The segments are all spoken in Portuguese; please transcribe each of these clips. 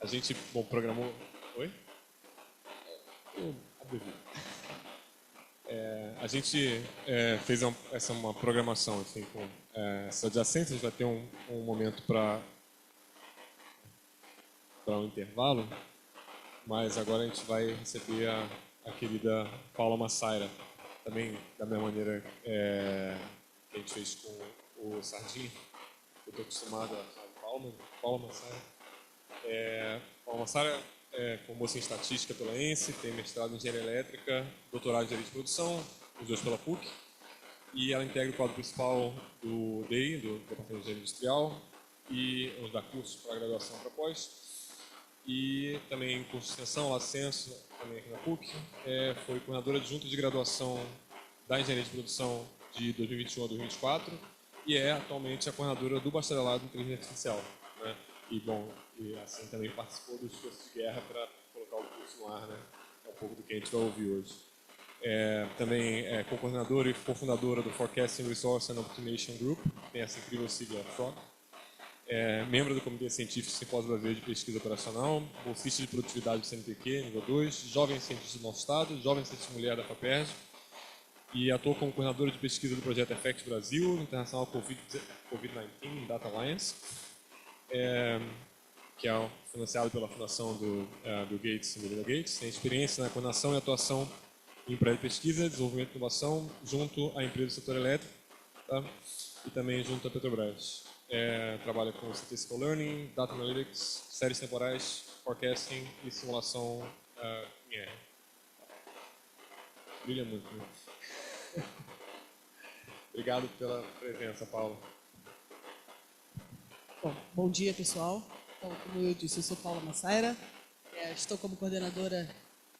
A gente, bom, programou... Oi? A gente fez uma programação, assim, com essa adjacência. A gente vai ter um momento para um intervalo, mas agora a gente vai receber a querida Paula Massaira, também da mesma maneira que a gente fez com o Sardinha. Eu estou acostumado a Paula Massaira. Paula Massaira é formou-se em Estatística pela ENSE, tem mestrado em Engenharia Elétrica, doutorado em Engenharia de Produção, os dois pela PUC, e ela integra o quadro principal do DEI, do Departamento de Engenharia Industrial, e onde dá cursos para graduação para pós, e também curso de extensão, Ascenso, também aqui na PUC. Foi coordenadora adjunta de graduação da Engenharia de Produção de 2021 a 2024 e é atualmente a coordenadora do bacharelado em Inteligência Artificial, né? E assim também participou dos cursos de guerra para colocar o curso no ar, né? É um pouco do que a gente vai ouvir hoje. Também é co-coordenadora e cofundadora do Forecasting Resource and Optimization Group, tem essa incrível sigla FROG. Membro do Comitê Científico do Simpósio Brasileiro de Pesquisa Operacional, bolsista de produtividade do CNPq, nível 2, jovem cientista do nosso estado, jovem cientista mulher da FAPERJ, e atuou como coordenadora de pesquisa do projeto Effect Brasil, Internacional COVID-19 Data Alliance, que é financiado pela fundação do Gates e Melinda Gates. Tem experiência na coordenação e atuação em projeto de pesquisa, desenvolvimento e inovação junto à empresa do setor elétrico, tá? E também junto à Petrobras. Trabalha com Statistical Learning, Data Analytics, séries temporais, Forecasting e simulação em R. Brilha muito, né? Obrigado pela presença, Paulo. Bom dia, pessoal. Então, como eu disse, eu sou Paula Massaira, estou como coordenadora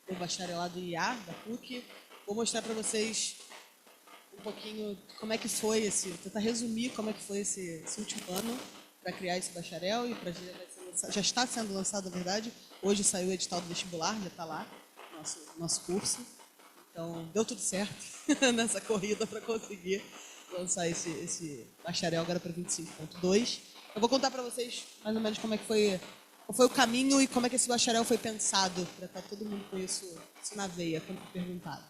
do bacharelado em IA da PUC. Vou mostrar para vocês um pouquinho como é que foi tentar resumir como é que foi esse último ano para criar esse bacharel e já está sendo lançado, na verdade. Hoje saiu o edital do vestibular, já está lá, nosso curso. Então, deu tudo certo nessa corrida para conseguir lançar esse bacharel agora para 25.2. Eu vou contar para vocês mais ou menos qual foi o caminho e como é que esse bacharel foi pensado, para estar todo mundo com isso na veia, como perguntado.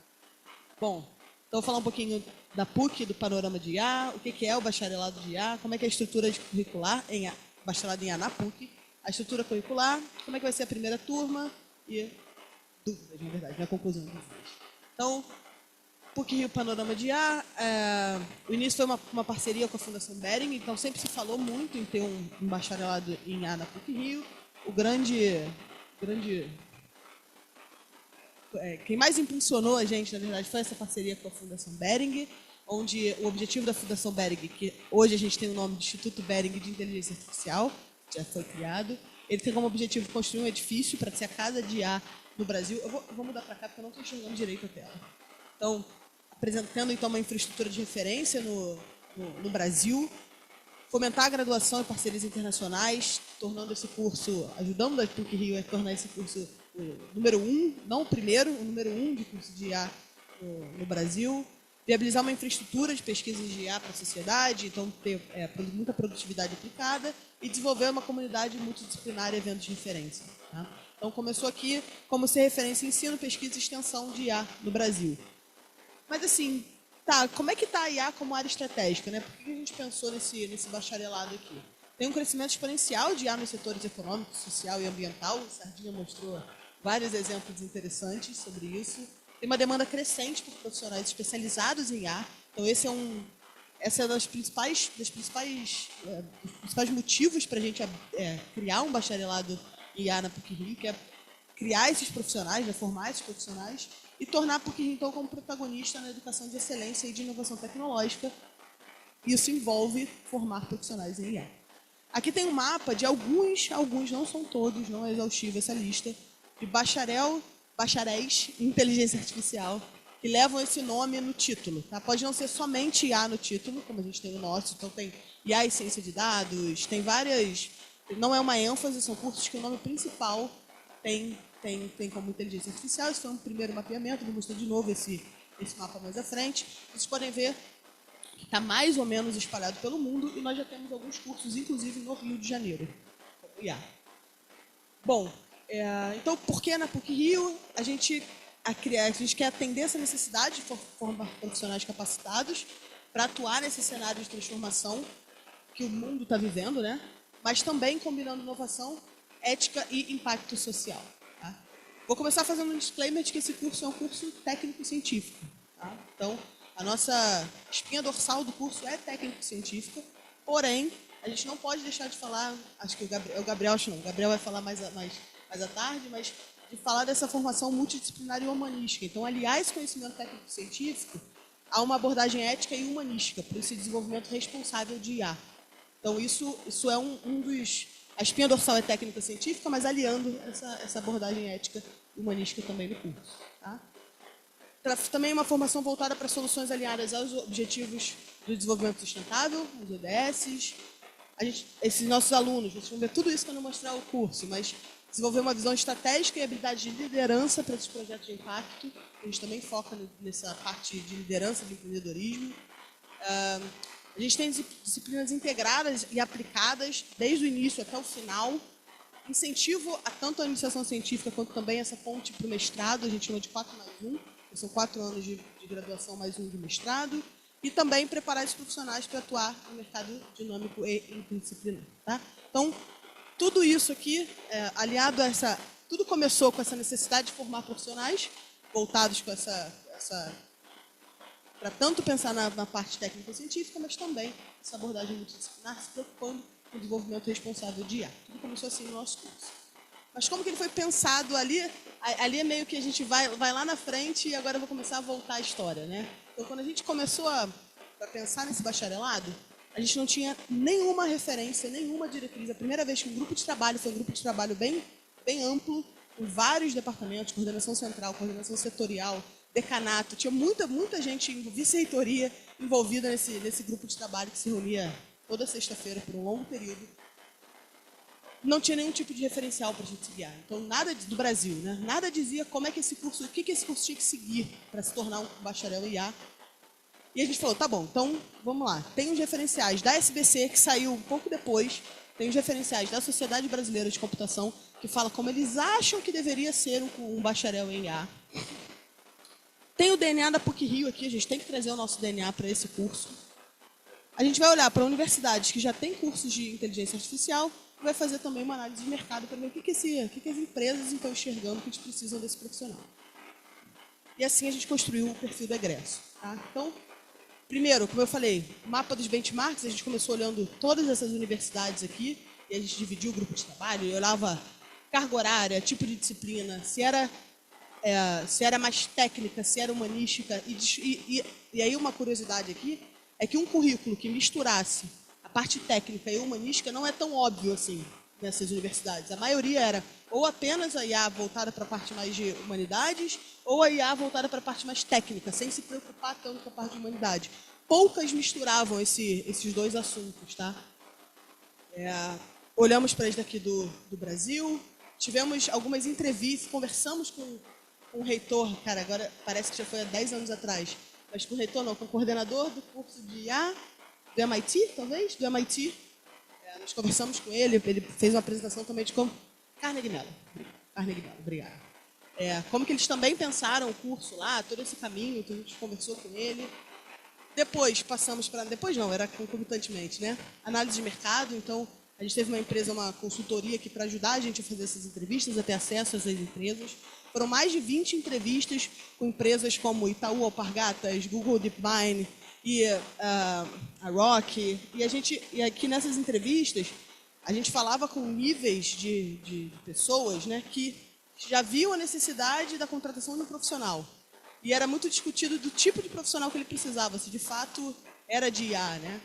Bom, então vou falar um pouquinho da PUC, do panorama de IA, o que é o bacharelado de IA, como é que é a estrutura curricular em bacharelado em IA na PUC, a estrutura curricular, como é que vai ser a primeira turma e dúvidas, na verdade, na conclusão de dúvidas. Então, PUC Rio Panorama de IA, o início foi uma parceria com a Fundação Bering, então sempre se falou muito em ter um bacharelado em IA na PUC Rio. Quem mais impulsionou a gente, na verdade, foi essa parceria com a Fundação Bering, onde o objetivo da Fundação Bering, que hoje a gente tem o nome de Instituto Bering de Inteligência Artificial, já foi criado, ele tem como objetivo construir um edifício para ser a casa de IA no Brasil. Eu vou mudar para cá porque eu não estou enxergando direito a tela. Então, apresentando então uma infraestrutura de referência no Brasil, fomentar a graduação e parcerias internacionais, tornando esse curso, ajudando a PUC Rio a tornar esse curso o número 1, não o primeiro, o número 1 de curso de IA no Brasil, viabilizar uma infraestrutura de pesquisas de IA para a sociedade, então ter muita produtividade aplicada e desenvolver uma comunidade multidisciplinar e eventos de referência. Tá? Então começou aqui como ser referência em ensino, pesquisa e extensão de IA no Brasil. Mas assim, como é que está a IA como área estratégica, né? Por que a gente pensou nesse bacharelado aqui? Tem um crescimento exponencial de IA nos setores econômico, social e ambiental. O Sardinha mostrou vários exemplos interessantes sobre isso. Tem uma demanda crescente por profissionais especializados em IA. Então, esse é um dos principais motivos para a gente criar um bacharelado em IA na PUC-Rio, que é criar esses profissionais, formar esses profissionais e tornar a PUC-Rio, então, como protagonista na educação de excelência e de inovação tecnológica. Isso envolve formar profissionais em IA. Aqui tem um mapa de alguns, não são todos, não é exaustivo essa lista, de bacharéis em inteligência artificial que levam esse nome no título. Tá? Pode não ser somente IA no título, como a gente tem no nosso, então tem IA e ciência de dados, tem várias, não é uma ênfase, são cursos que o nome principal tem como inteligência artificial. Esse foi um primeiro mapeamento, vou mostrar de novo esse mapa mais à frente. Vocês podem ver que está mais ou menos espalhado pelo mundo e nós já temos alguns cursos, inclusive no Rio de Janeiro, como IA. Bom, então, por que na PUC-Rio a gente quer atender essa necessidade de formar profissionais capacitados para atuar nesse cenário de transformação que o mundo está vivendo, né? Mas também combinando inovação, ética e impacto social. Tá? Vou começar fazendo um disclaimer de que esse curso é um curso técnico-científico. Tá? Então, a nossa espinha dorsal do curso é técnico-científica, porém, a gente não pode deixar de falar, acho que o Gabriel vai falar mais à tarde, mas de falar dessa formação multidisciplinar e humanística. Então, aliar esse conhecimento técnico-científico a uma abordagem ética e humanística para esse desenvolvimento responsável de IA. Então, isso é um dos... A espinha dorsal é técnica-científica, mas aliando essa abordagem ética e humanística também no curso. Tá? Também uma formação voltada para soluções alinhadas aos objetivos do desenvolvimento sustentável, os ODS. Esses nossos alunos, vocês vão ver tudo isso quando eu mostrar o curso, mas desenvolver uma visão estratégica e habilidade de liderança para esses projetos de impacto. A gente também foca nessa parte de liderança, de empreendedorismo. A gente tem disciplinas integradas e aplicadas desde o início até o final. Incentivo a tanto a iniciação científica quanto também essa ponte para o mestrado, a gente chama de 4+1, que são 4 anos de graduação mais 1 de mestrado. E também preparar esses profissionais para atuar no mercado dinâmico e interdisciplinar. Tá? Então, tudo isso aqui, aliado a essa... Tudo começou com essa necessidade de formar profissionais voltados com para tanto pensar na parte técnico-científica, mas também essa abordagem multidisciplinar, se preocupando com o desenvolvimento responsável de IA. Tudo começou assim no nosso curso. Mas como que ele foi pensado ali? Ali é meio que a gente vai lá na frente e agora eu vou começar a voltar a história, né? Então, quando a gente começou a pensar nesse bacharelado, a gente não tinha nenhuma referência, nenhuma diretriz. A primeira vez que um grupo de trabalho foi um grupo de trabalho bem amplo, com vários departamentos, coordenação central, coordenação setorial, decanato, tinha muita gente, vice-reitoria, envolvida nesse grupo de trabalho que se reunia toda sexta-feira por um longo período. Não tinha nenhum tipo de referencial para a gente se guiar. Então, nada do Brasil, né? Nada dizia como é que esse curso, o que esse curso tinha que seguir para se tornar um bacharel em IA. E a gente falou, tá bom, então vamos lá. Tem os referenciais da SBC, que saiu um pouco depois, tem os referenciais da Sociedade Brasileira de Computação, que fala como eles acham que deveria ser um bacharel em IA. Tem o DNA da PUC-Rio aqui, a gente tem que trazer o nosso DNA para esse curso. A gente vai olhar para universidades que já têm cursos de inteligência artificial e vai fazer também uma análise de mercado para ver o que as empresas estão enxergando que eles precisam desse profissional. E assim a gente construiu o perfil do egresso. Tá? Então, primeiro, como eu falei, mapa dos benchmarks, a gente começou olhando todas essas universidades aqui e a gente dividiu o grupo de trabalho e olhava carga horária, tipo de disciplina, se era mais técnica, se era humanística. E aí uma curiosidade aqui é que um currículo que misturasse a parte técnica e humanística não é tão óbvio assim nessas universidades. A maioria era ou apenas a IA voltada para a parte mais de humanidades ou a IA voltada para a parte mais técnica, sem se preocupar tanto com a parte de humanidade. Poucas misturavam esses dois assuntos. Tá? Olhamos para isso daqui do Brasil, tivemos algumas entrevistas, conversamos com o reitor, cara, agora parece que já foi há 10 anos atrás, mas com o reitor não, com o coordenador do curso de IA, do MIT, talvez? Do MIT. Nós conversamos com ele fez uma apresentação também de como... Carnegie Mellon, obrigado. Como que eles também pensaram o curso lá, todo esse caminho, então a gente conversou com ele. Depois passamos para... Depois não, era concomitantemente, né? Análise de mercado, então a gente teve uma empresa, uma consultoria aqui para ajudar a gente a fazer essas entrevistas, a ter acesso a essas empresas. Foram mais de 20 entrevistas com empresas como Itaú, Alpargatas, Google DeepMind e a Rock. E aqui nessas entrevistas, a gente falava com níveis de pessoas, né, que já viam a necessidade da contratação de um profissional. E era muito discutido do tipo de profissional que ele precisava, se de fato era de IA, né?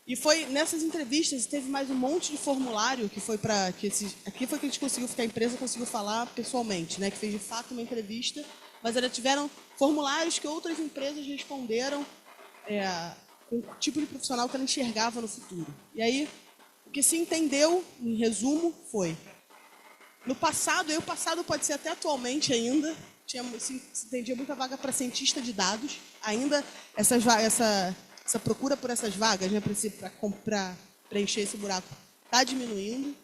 E foi nessas entrevistas, teve mais um monte de formulário que foi para... Aqui foi que a gente conseguiu, que a empresa conseguiu falar pessoalmente, né? Que fez de fato uma entrevista, mas elas tiveram formulários que outras empresas responderam com o tipo de profissional que ela enxergava no futuro. E aí, o que se entendeu, em resumo, foi... No passado, e o passado pode ser até atualmente ainda, se entendia muita vaga para cientista de dados, ainda essa procura por essas vagas, né, para preencher esse buraco, está diminuindo.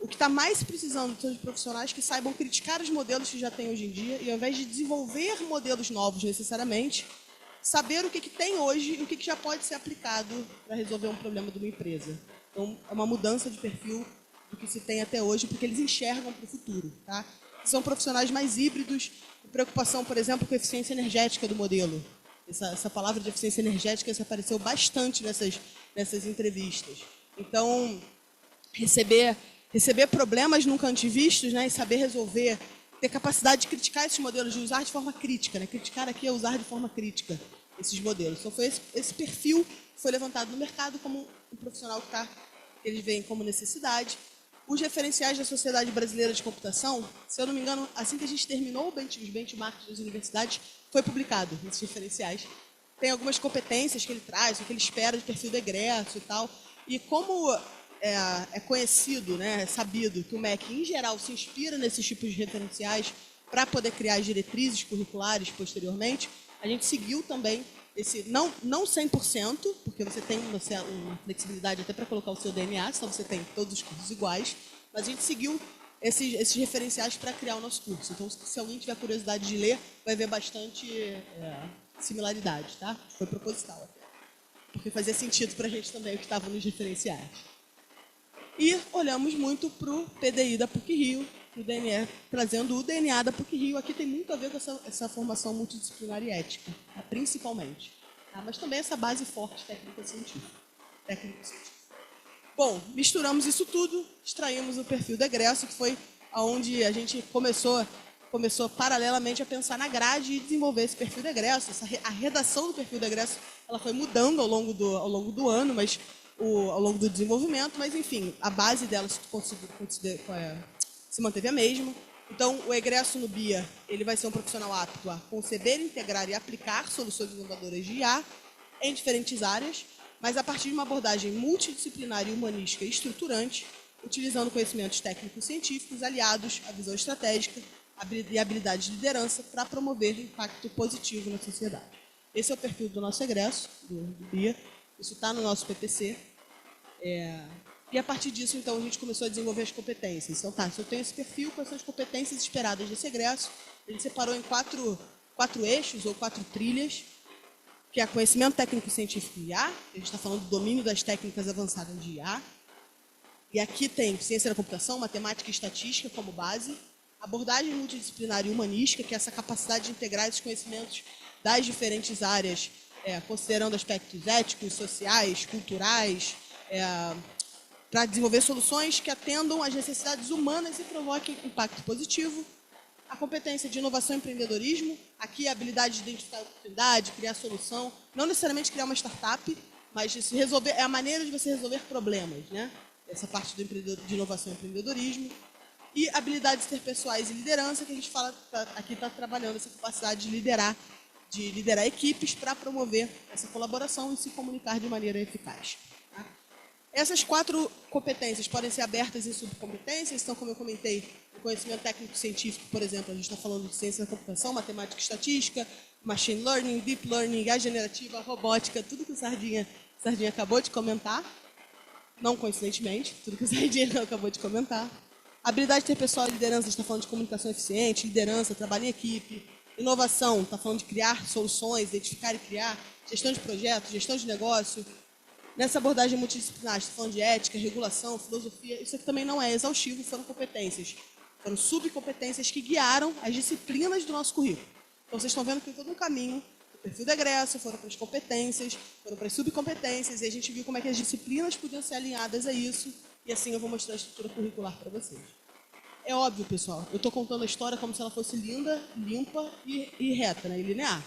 o que está mais precisando são de profissionais que saibam criticar os modelos que já tem hoje em dia e, ao invés de desenvolver modelos novos necessariamente, saber o que tem hoje e o que já pode ser aplicado para resolver um problema de uma empresa. Então, é uma mudança de perfil do que se tem até hoje, porque eles enxergam para o futuro. Tá? São profissionais mais híbridos, com preocupação, por exemplo, com a eficiência energética do modelo. Essa palavra de eficiência energética apareceu bastante nessas entrevistas. Então, receber problemas nunca antes vistos, né, e saber resolver, ter capacidade de criticar esses modelos, de usar de forma crítica. Né? Criticar aqui é usar de forma crítica esses modelos. Então, foi esse perfil que foi levantado no mercado como um profissional que eles veem como necessidade. Os referenciais da Sociedade Brasileira de Computação, se eu não me engano, assim que a gente terminou os benchmarks das universidades, foi publicado esses referenciais. Tem algumas competências que ele traz, o que ele espera de perfil do egresso e tal. E como é conhecido, né, é sabido que o MEC, em geral, se inspira nesses tipos de referenciais para poder criar as diretrizes curriculares posteriormente, a gente seguiu também esse, não 100%, porque você tem uma flexibilidade até para colocar o seu DNA, senão você tem todos os cursos iguais, mas a gente seguiu esses referenciais para criar o nosso curso. Então, se alguém tiver curiosidade de ler, vai ver bastante similaridade, tá? Foi proposital até, porque fazia sentido para a gente também o que estava nos referenciais. E olhamos muito para o PDI da PUC-Rio, o DNE, trazendo o DNA da PUC-Rio. Aqui tem muito a ver com essa formação multidisciplinar e ética, tá? Principalmente. Tá? Mas também essa base forte técnico-científica. Bom, misturamos isso tudo, extraímos o perfil do egresso, que foi onde a gente começou paralelamente a pensar na grade e desenvolver esse perfil do egresso. A redação do perfil do egresso ela foi mudando ao longo do ano, mas ao longo do desenvolvimento, mas enfim, a base dela se manteve a mesma. Então, o egresso no BIA ele vai ser um profissional apto a conceber, integrar e aplicar soluções inovadoras de IA em diferentes áreas, mas a partir de uma abordagem multidisciplinar e humanística e estruturante, utilizando conhecimentos técnicos científicos aliados à visão estratégica e habilidade de liderança para promover impacto positivo na sociedade. Esse é o perfil do nosso egresso, do BIA. Isso está no nosso PPC. E a partir disso, então, a gente começou a desenvolver as competências. Então, tá, se eu tenho esse perfil, quais são as competências esperadas desse egresso? A gente separou em quatro eixos ou 4 trilhas, que é conhecimento técnico-científico e IA. A gente está falando do domínio das técnicas avançadas de IA. E aqui tem ciência da computação, matemática e estatística como base. Abordagem multidisciplinar e humanística, que é essa capacidade de integrar esses conhecimentos das diferentes áreas, considerando aspectos éticos, sociais, culturais, para desenvolver soluções que atendam às necessidades humanas e provoquem impacto positivo. A competência de inovação e empreendedorismo, aqui a habilidade de identificar a oportunidade, criar solução, não necessariamente criar uma startup, mas é a maneira de você resolver problemas, né? Essa parte de inovação e empreendedorismo. E habilidades interpessoais e liderança, que a gente fala aqui está trabalhando essa capacidade de liderar equipes para promover essa colaboração e se comunicar de maneira eficaz. Tá? Essas 4 competências podem ser abertas em subcompetências, então, como eu comentei, o conhecimento técnico-científico, por exemplo, a gente está falando de ciência da computação, matemática e estatística, machine learning, deep learning, IA generativa, robótica, tudo que o Sardinha acabou de comentar, não coincidentemente, tudo que o Sardinha acabou de comentar. Habilidade interpessoal e liderança, a gente está falando de comunicação eficiente, liderança, trabalho em equipe, inovação, está falando de criar soluções, identificar e criar, gestão de projetos, gestão de negócio. Nessa abordagem multidisciplinar, está falando de ética, regulação, filosofia. Isso aqui também não é exaustivo, foram competências. Foram subcompetências que guiaram as disciplinas do nosso currículo. Então, vocês estão vendo que tem todo um caminho do perfil do egresso, foram para as competências, foram para as subcompetências, e a gente viu como é que as disciplinas podiam ser alinhadas a isso, e assim eu vou mostrar a estrutura curricular para vocês. É óbvio, pessoal, eu estou contando a história como se ela fosse linda, limpa e reta, né, e linear.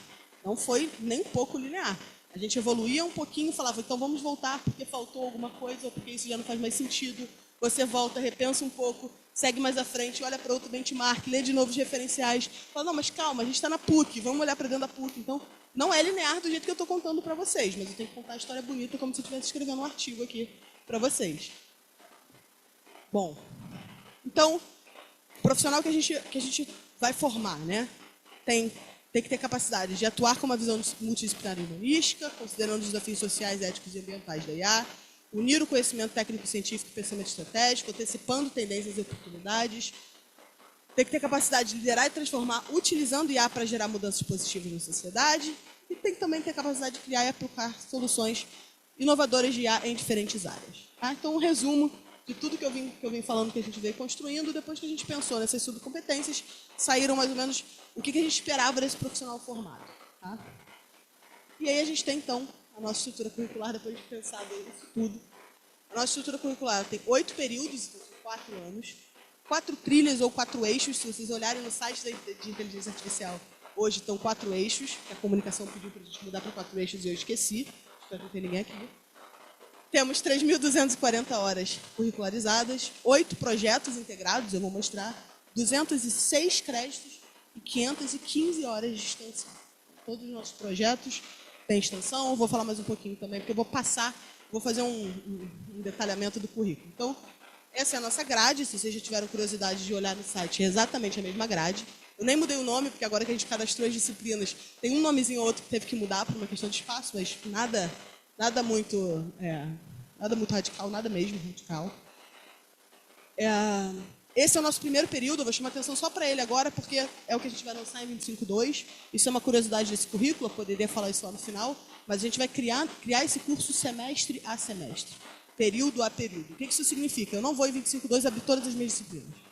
Não foi nem um pouco linear. A gente evoluía um pouquinho e falava, então vamos voltar porque faltou alguma coisa ou porque isso já não faz mais sentido. Você volta, repensa um pouco, segue mais à frente, olha para outro benchmark, lê de novo os referenciais. Fala, não, mas calma, a gente está na PUC, vamos olhar para dentro da PUC. Então, não é linear do jeito que eu estou contando para vocês, mas eu tenho que contar a história bonita como se eu estivesse escrevendo um artigo aqui para vocês. Bom, então, o profissional que a gente vai formar, né, tem que ter capacidade de atuar com uma visão multidisciplinar e humanística, considerando os desafios sociais, éticos e ambientais da IA, unir o conhecimento técnico-científico e pensamento estratégico, antecipando tendências e oportunidades. Tem que ter capacidade de liderar e transformar, utilizando IA para gerar mudanças positivas na sociedade. E tem que também ter capacidade de criar e aplicar soluções inovadoras de IA em diferentes áreas. Tá? Então, um resumo de tudo que eu vim falando, que a gente veio construindo. Depois que a gente pensou nessas subcompetências, saíram mais ou menos o que a gente esperava desse profissional formado. Tá? E aí a gente tem, então, a nossa estrutura curricular, depois de pensar nisso tudo. A nossa estrutura curricular tem 8 períodos, então 4 anos, 4 trilhas ou 4 eixos. Se vocês olharem no site de inteligência artificial, hoje estão 4 eixos, que a comunicação pediu para a gente mudar para 4 eixos e eu esqueci. Espero que não tenha ninguém aqui. Temos 3.240 horas curricularizadas, 8 projetos integrados, eu vou mostrar, 206 créditos e 515 horas de extensão. Todos os nossos projetos têm extensão, eu vou falar mais um pouquinho também, porque eu vou fazer um detalhamento do currículo. Então, essa é a nossa grade, se vocês já tiveram curiosidade de olhar no site, é exatamente a mesma grade. Eu nem mudei o nome, porque agora que a gente cadastrou as disciplinas, tem um nomezinho ou outro que teve que mudar por uma questão de espaço, mas nada muito radical, nada mesmo radical. Esse é o nosso primeiro período, eu vou chamar atenção só para ele agora, porque é o que a gente vai lançar em 25/2. Isso é uma curiosidade desse currículo, eu poderia falar isso lá no final, mas a gente vai criar esse curso semestre a semestre, período a período. O que isso significa? Eu não vou em 25/2 abrir todas as minhas disciplinas.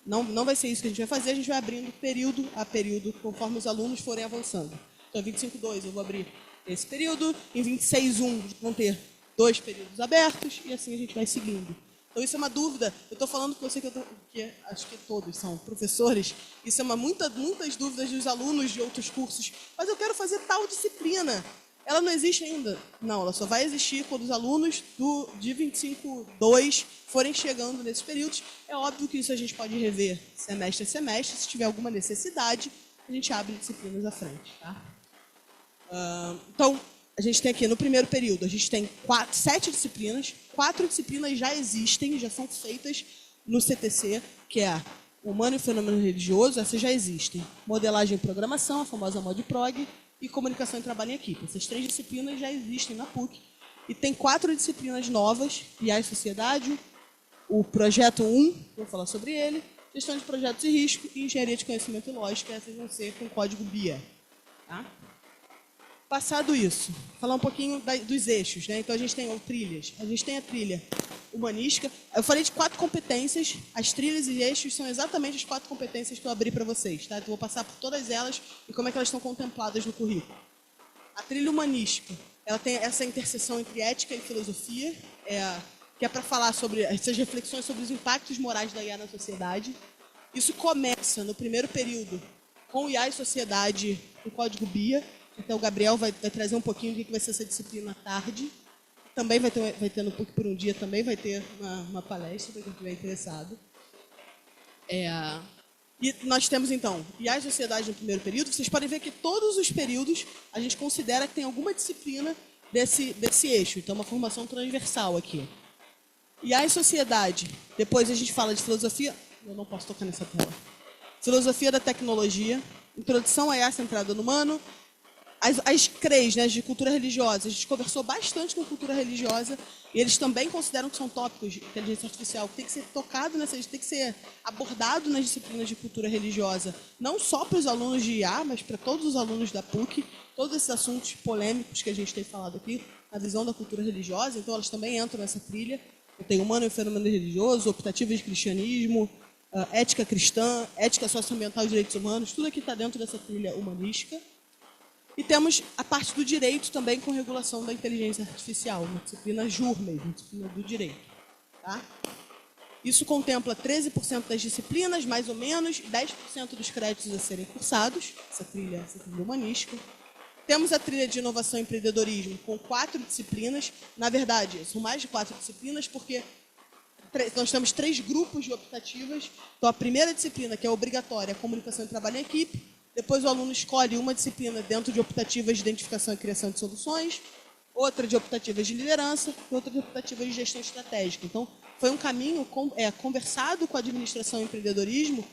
Não vai ser isso que a gente vai fazer, a gente vai abrindo período a período, conforme os alunos forem avançando. Então, em 25/2 eu vou abrir esse período, em 26/1 vão ter 2 períodos abertos, e assim a gente vai seguindo. Então, isso é uma dúvida. Eu estou falando com você, que acho que todos são professores, isso é muitas dúvidas dos alunos de outros cursos. Mas eu quero fazer tal disciplina. Ela não existe ainda? Não, ela só vai existir quando os alunos de 25/2 forem chegando nesses períodos. É óbvio que isso a gente pode rever semestre a semestre. Se tiver alguma necessidade, a gente abre disciplinas à frente. Tá? Então, a gente tem aqui no primeiro período, a gente tem 7 disciplinas. 4 disciplinas já existem, já são feitas no CTC, que é Humano e Fenômeno Religioso. Essas já existem. Modelagem e Programação, a famosa ModProg, e Comunicação e Trabalho em Equipe. Essas 3 disciplinas já existem na PUC. E tem 4 disciplinas novas, IA e Sociedade, o Projeto 1, vou falar sobre ele, Gestão de Projetos e Risco e Engenharia de Conhecimento e Lógica. Essas vão ser com código BIA. Tá? Passado isso, falar um pouquinho dos eixos. Né? Então, a gente tem trilhas. A gente tem a trilha humanística. Eu falei de 4 competências. As trilhas e eixos são exatamente as 4 competências que eu abri para vocês. Tá? Então, eu vou passar por todas elas e como é que elas estão contempladas no currículo. A trilha humanística, ela tem essa interseção entre ética e filosofia, que é para falar sobre essas reflexões sobre os impactos morais da IA na sociedade. Isso começa no primeiro período com IA e Sociedade, o código BIA. Então, o Gabriel vai trazer um pouquinho do que vai ser essa disciplina à tarde. Também vai ter no PUC por um dia, também vai ter uma palestra para quem estiver interessado. E nós temos, então, IA e Sociedade no primeiro período. Vocês podem ver que todos os períodos a gente considera que tem alguma disciplina desse eixo. Então, uma formação transversal aqui. IA e Sociedade. Depois a gente fala de filosofia. Eu não posso tocar nessa tela. Filosofia da tecnologia. Introdução à IA centrada no humano. As CREs, né, de cultura religiosa, a gente conversou bastante com cultura religiosa e eles também consideram que são tópicos de inteligência artificial que tem que ser tocado tem que ser abordado nas disciplinas de cultura religiosa, não só para os alunos de IA, mas para todos os alunos da PUC, todos esses assuntos polêmicos que a gente tem falado aqui, a visão da cultura religiosa, então elas também entram nessa trilha. Tem humano e fenômeno religioso, optativa de cristianismo, ética cristã, ética socioambiental e direitos humanos, tudo aqui está dentro dessa trilha humanística. E temos a parte do direito também com regulação da inteligência artificial, uma disciplina JUR mesmo, disciplina do direito. Tá? Isso contempla 13% das disciplinas, mais ou menos, e 10% dos créditos a serem cursados, essa trilha humanística. Temos a trilha de inovação e empreendedorismo com 4 disciplinas. Na verdade, são mais de 4 disciplinas, porque nós temos 3 grupos de optativas. Então, a primeira disciplina, que é obrigatória, é comunicação e trabalho em equipe. Depois o aluno escolhe uma disciplina dentro de optativas de identificação e criação de soluções, outra de optativas de liderança e outra de optativas de gestão estratégica. Então, foi um caminho conversado com a administração e empreendedorismo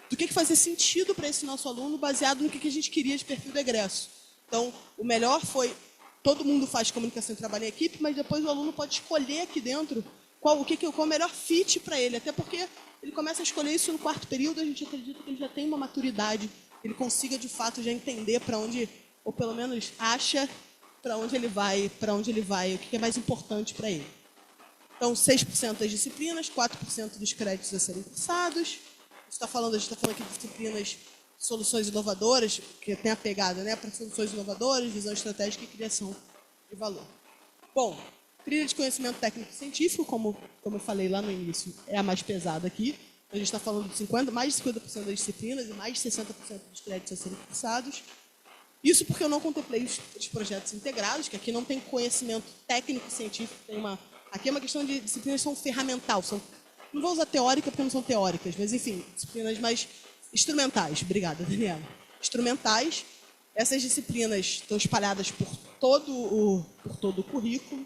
do que fazia sentido para esse nosso aluno, baseado no que a gente queria de perfil do egresso. Então, o melhor foi todo mundo faz comunicação e trabalha em equipe, mas depois o aluno pode escolher aqui dentro qual o melhor fit para ele. Até porque ele começa a escolher isso no quarto período, a gente acredita que ele já tem uma maturidade, ele consiga de fato já entender para onde, ou pelo menos acha para onde ele vai, o que é mais importante para ele. Então, 6% das disciplinas, 4% dos créditos a serem cursados. A gente está falando aqui de disciplinas, soluções inovadoras, que tem a pegada, né, para soluções inovadoras, visão estratégica e criação de valor. Bom, trilha de conhecimento técnico e científico, como eu falei lá no início, é a mais pesada aqui. A gente está falando de mais de 50% das disciplinas e mais de 60% dos créditos a serem cursados. Isso porque eu não contemplei os projetos integrados, que aqui não tem conhecimento técnico e científico, aqui é uma questão de disciplinas que são ferramental, não vou usar teórica porque não são teóricas, mas enfim, disciplinas mais instrumentais. Obrigada, Daniela. Instrumentais. Essas disciplinas estão espalhadas por todo o currículo.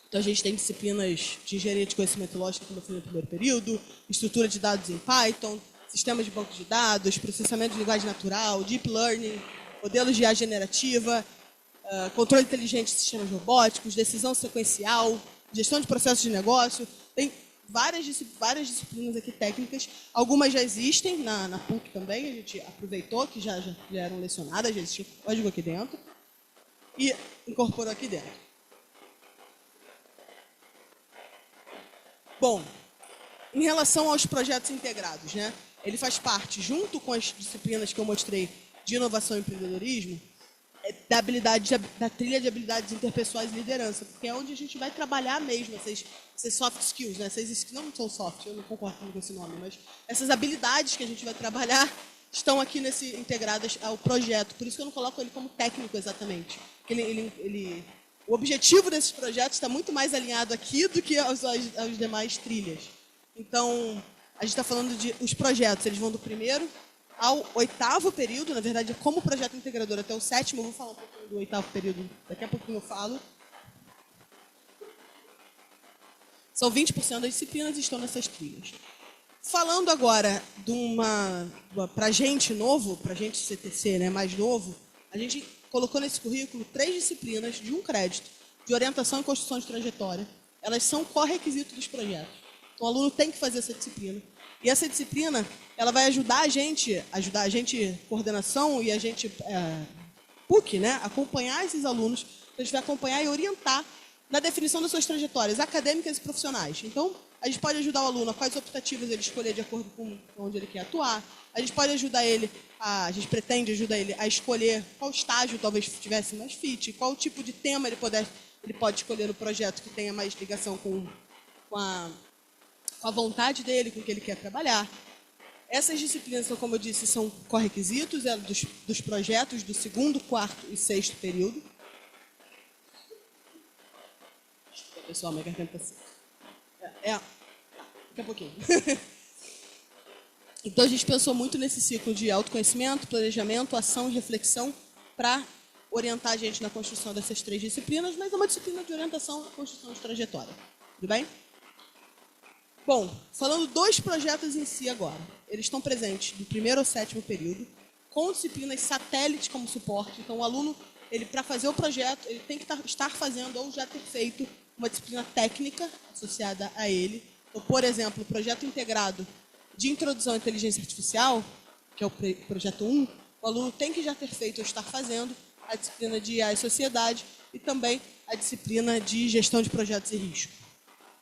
Então, a gente tem disciplinas de engenharia de conhecimento lógico, como eu falei no primeiro período, estrutura de dados em Python, sistemas de banco de dados, processamento de linguagem natural, deep learning, modelos de IA generativa, controle inteligente de sistemas robóticos, decisão sequencial, gestão de processos de negócio. Tem várias disciplinas aqui técnicas. Algumas já existem na PUC também, a gente aproveitou que já eram lecionadas, já existia código aqui dentro e incorporou aqui dentro. Bom, em relação aos projetos integrados, né? Ele faz parte, junto com as disciplinas que eu mostrei de inovação e empreendedorismo, da trilha de habilidades interpessoais e liderança, porque é onde a gente vai trabalhar mesmo essas soft skills, né? Não são soft, eu não concordo com esse nome, mas essas habilidades que a gente vai trabalhar estão aqui integradas ao projeto. Por isso que eu não coloco ele como técnico exatamente. Porque o objetivo desses projetos está muito mais alinhado aqui do que aos demais trilhas. Então, a gente está falando os projetos, eles vão do primeiro ao 8º período, na verdade, como projeto integrador até o 7º, eu vou falar um pouquinho do 8º período, daqui a pouquinho eu falo. São 20% das disciplinas que estão nessas trilhas. Falando agora para gente novo, para gente CTC, né, mais novo, a gente colocou nesse currículo 3 disciplinas de 1 crédito, de orientação e construção de trajetória. Elas são pré-requisito dos projetos. Então, o aluno tem que fazer essa disciplina. E essa disciplina, ela vai ajudar a gente, coordenação e a gente, PUC, né, acompanhar esses alunos, a gente vai acompanhar e orientar na definição das suas trajetórias acadêmicas e profissionais. Então, a gente pode ajudar o aluno a quais optativas ele escolher de acordo com onde ele quer atuar. A gente pode ajudar ele, a gente pretende ajudar ele a escolher qual estágio talvez tivesse mais fit, qual tipo de tema ele pode escolher no projeto que tenha mais ligação com a vontade dele, com o que ele quer trabalhar. Essas disciplinas, como eu disse, são pré-requisitos dos projetos do 2º, 4º e 6º período. Desculpa, pessoal, minha garganta está seca. Daqui a pouquinho. Então, a gente pensou muito nesse ciclo de autoconhecimento, planejamento, ação e reflexão para orientar a gente na construção dessas 3 disciplinas, mas é uma disciplina de orientação e construção de trajetória. Tudo bem? Bom, falando dos projetos em si agora. Eles estão presentes do 1º ao 7º período, com disciplinas satélite como suporte. Então, o aluno, para fazer o projeto, ele tem que estar fazendo ou já ter feito uma disciplina técnica associada a ele. Então, por exemplo, o projeto integrado de introdução à inteligência artificial, que é o projeto 1, o aluno tem que já ter feito ou estar fazendo a disciplina de IA e sociedade e também a disciplina de gestão de projetos e risco.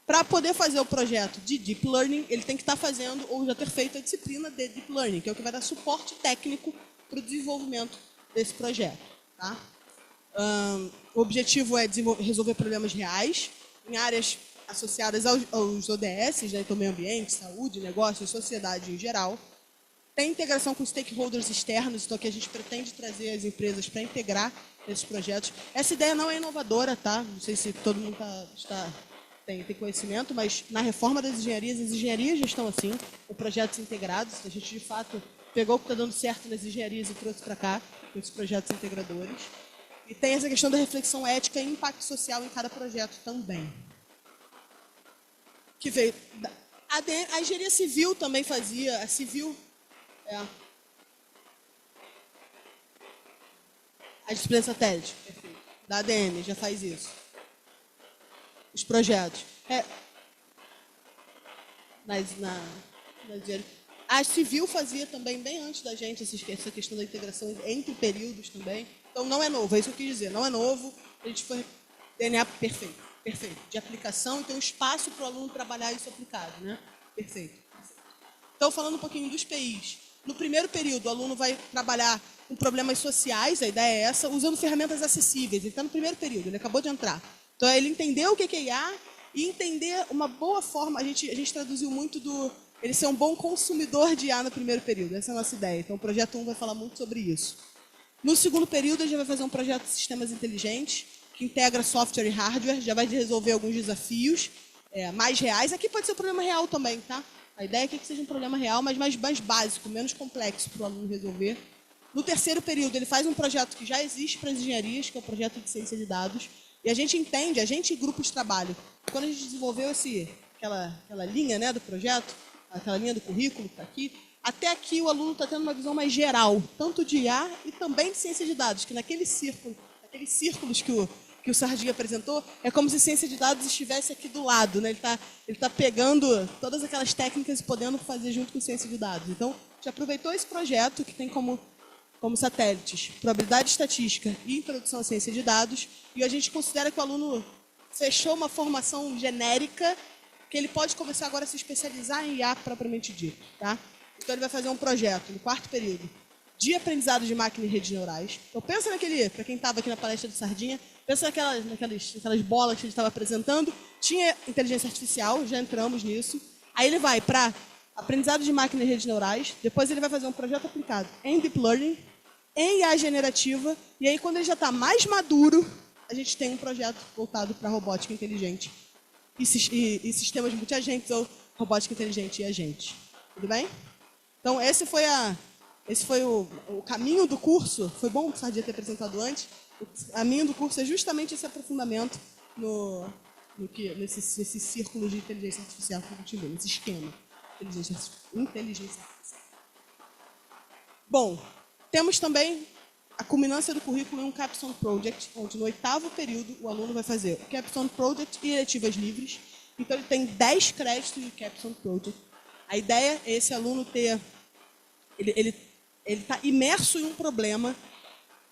Para poder fazer o projeto de Deep Learning, ele tem que estar fazendo ou já ter feito a disciplina de Deep Learning, que é o que vai dar suporte técnico para o desenvolvimento desse projeto. Tá? O objetivo é resolver problemas reais em áreas associadas aos ODS, né, então meio ambiente, saúde, negócios, sociedade em geral. Tem integração com stakeholders externos, então aqui a gente pretende trazer as empresas para integrar esses projetos. Essa ideia não é inovadora, tá? Não sei se todo mundo tem conhecimento, mas na reforma das engenharias, as engenharias já estão assim, com projetos integrados. A gente, de fato, pegou o que está dando certo nas engenharias e trouxe para cá, com esses projetos integradores. E tem essa questão da reflexão ética e impacto social em cada projeto também. Que veio... A engenharia civil também fazia, a civil... A disciplina satélite, perfeito. Da ADM, já faz isso. Os projetos. A civil fazia também, bem antes da gente, essa questão da integração entre períodos também. Então, não é novo, é isso que eu quis dizer. Não é novo, a gente foi DNA perfeito, perfeito. De aplicação, então espaço para o aluno trabalhar isso aplicado, né? Perfeito. Então, falando um pouquinho dos PIs. No primeiro período, o aluno vai trabalhar com problemas sociais, a ideia é essa, usando ferramentas acessíveis. Ele está no primeiro período, ele acabou de entrar. Então, ele entendeu o que é IA e entender uma boa forma. A gente traduziu muito ele ser um bom consumidor de IA no primeiro período. Essa é a nossa ideia. Então, o projeto 1 vai falar muito sobre isso. No segundo período, a gente vai fazer um projeto de sistemas inteligentes, que integra software e hardware, já vai resolver alguns desafios mais reais. Aqui pode ser um problema real também, tá? A ideia é que seja um problema real, mas mais básico, menos complexo para o aluno resolver. No terceiro período, ele faz um projeto que já existe para as engenharias, que é o projeto de ciência de dados. E a gente entende, a gente e grupo de trabalho, quando a gente desenvolveu aquela linha, né, do projeto, aquela linha do currículo que está aqui, até aqui o aluno está tendo uma visão mais geral, tanto de IA e também de ciência de dados, que aqueles círculos que o Sardinha apresentou, é como se ciência de dados estivesse aqui do lado, né? Ele tá pegando todas aquelas técnicas e podendo fazer junto com ciência de dados. Então, a gente aproveitou esse projeto, que tem como satélites probabilidade estatística e introdução à ciência de dados, e a gente considera que o aluno fechou uma formação genérica, que ele pode começar agora a se especializar em IA propriamente dito, tá? Então, ele vai fazer um projeto no quarto período de aprendizado de máquina e redes neurais. Então, pensa para quem estava aqui na palestra do Sardinha, pensa naquelas bolas que a gente estava apresentando. Tinha inteligência artificial, já entramos nisso. Aí ele vai para aprendizado de máquina e redes neurais. Depois ele vai fazer um projeto aplicado em Deep Learning, em IA generativa. E aí, quando ele já está mais maduro, a gente tem um projeto voltado para robótica inteligente e sistemas multiagentes ou robótica inteligente e agente. Tudo bem? Então, esse foi o caminho do curso. Foi bom o Sardinha ter apresentado antes. O caminho do curso é justamente esse aprofundamento nesse círculo de inteligência artificial que a gente vê, nesse esquema de inteligência artificial. Bom, temos também a culminância do currículo em um Capstone Project, onde no 8º período o aluno vai fazer o Capstone Project e eletivas livres. Então, ele tem 10 créditos de Capstone Project. A ideia é esse aluno ter... Ele está imerso em um problema.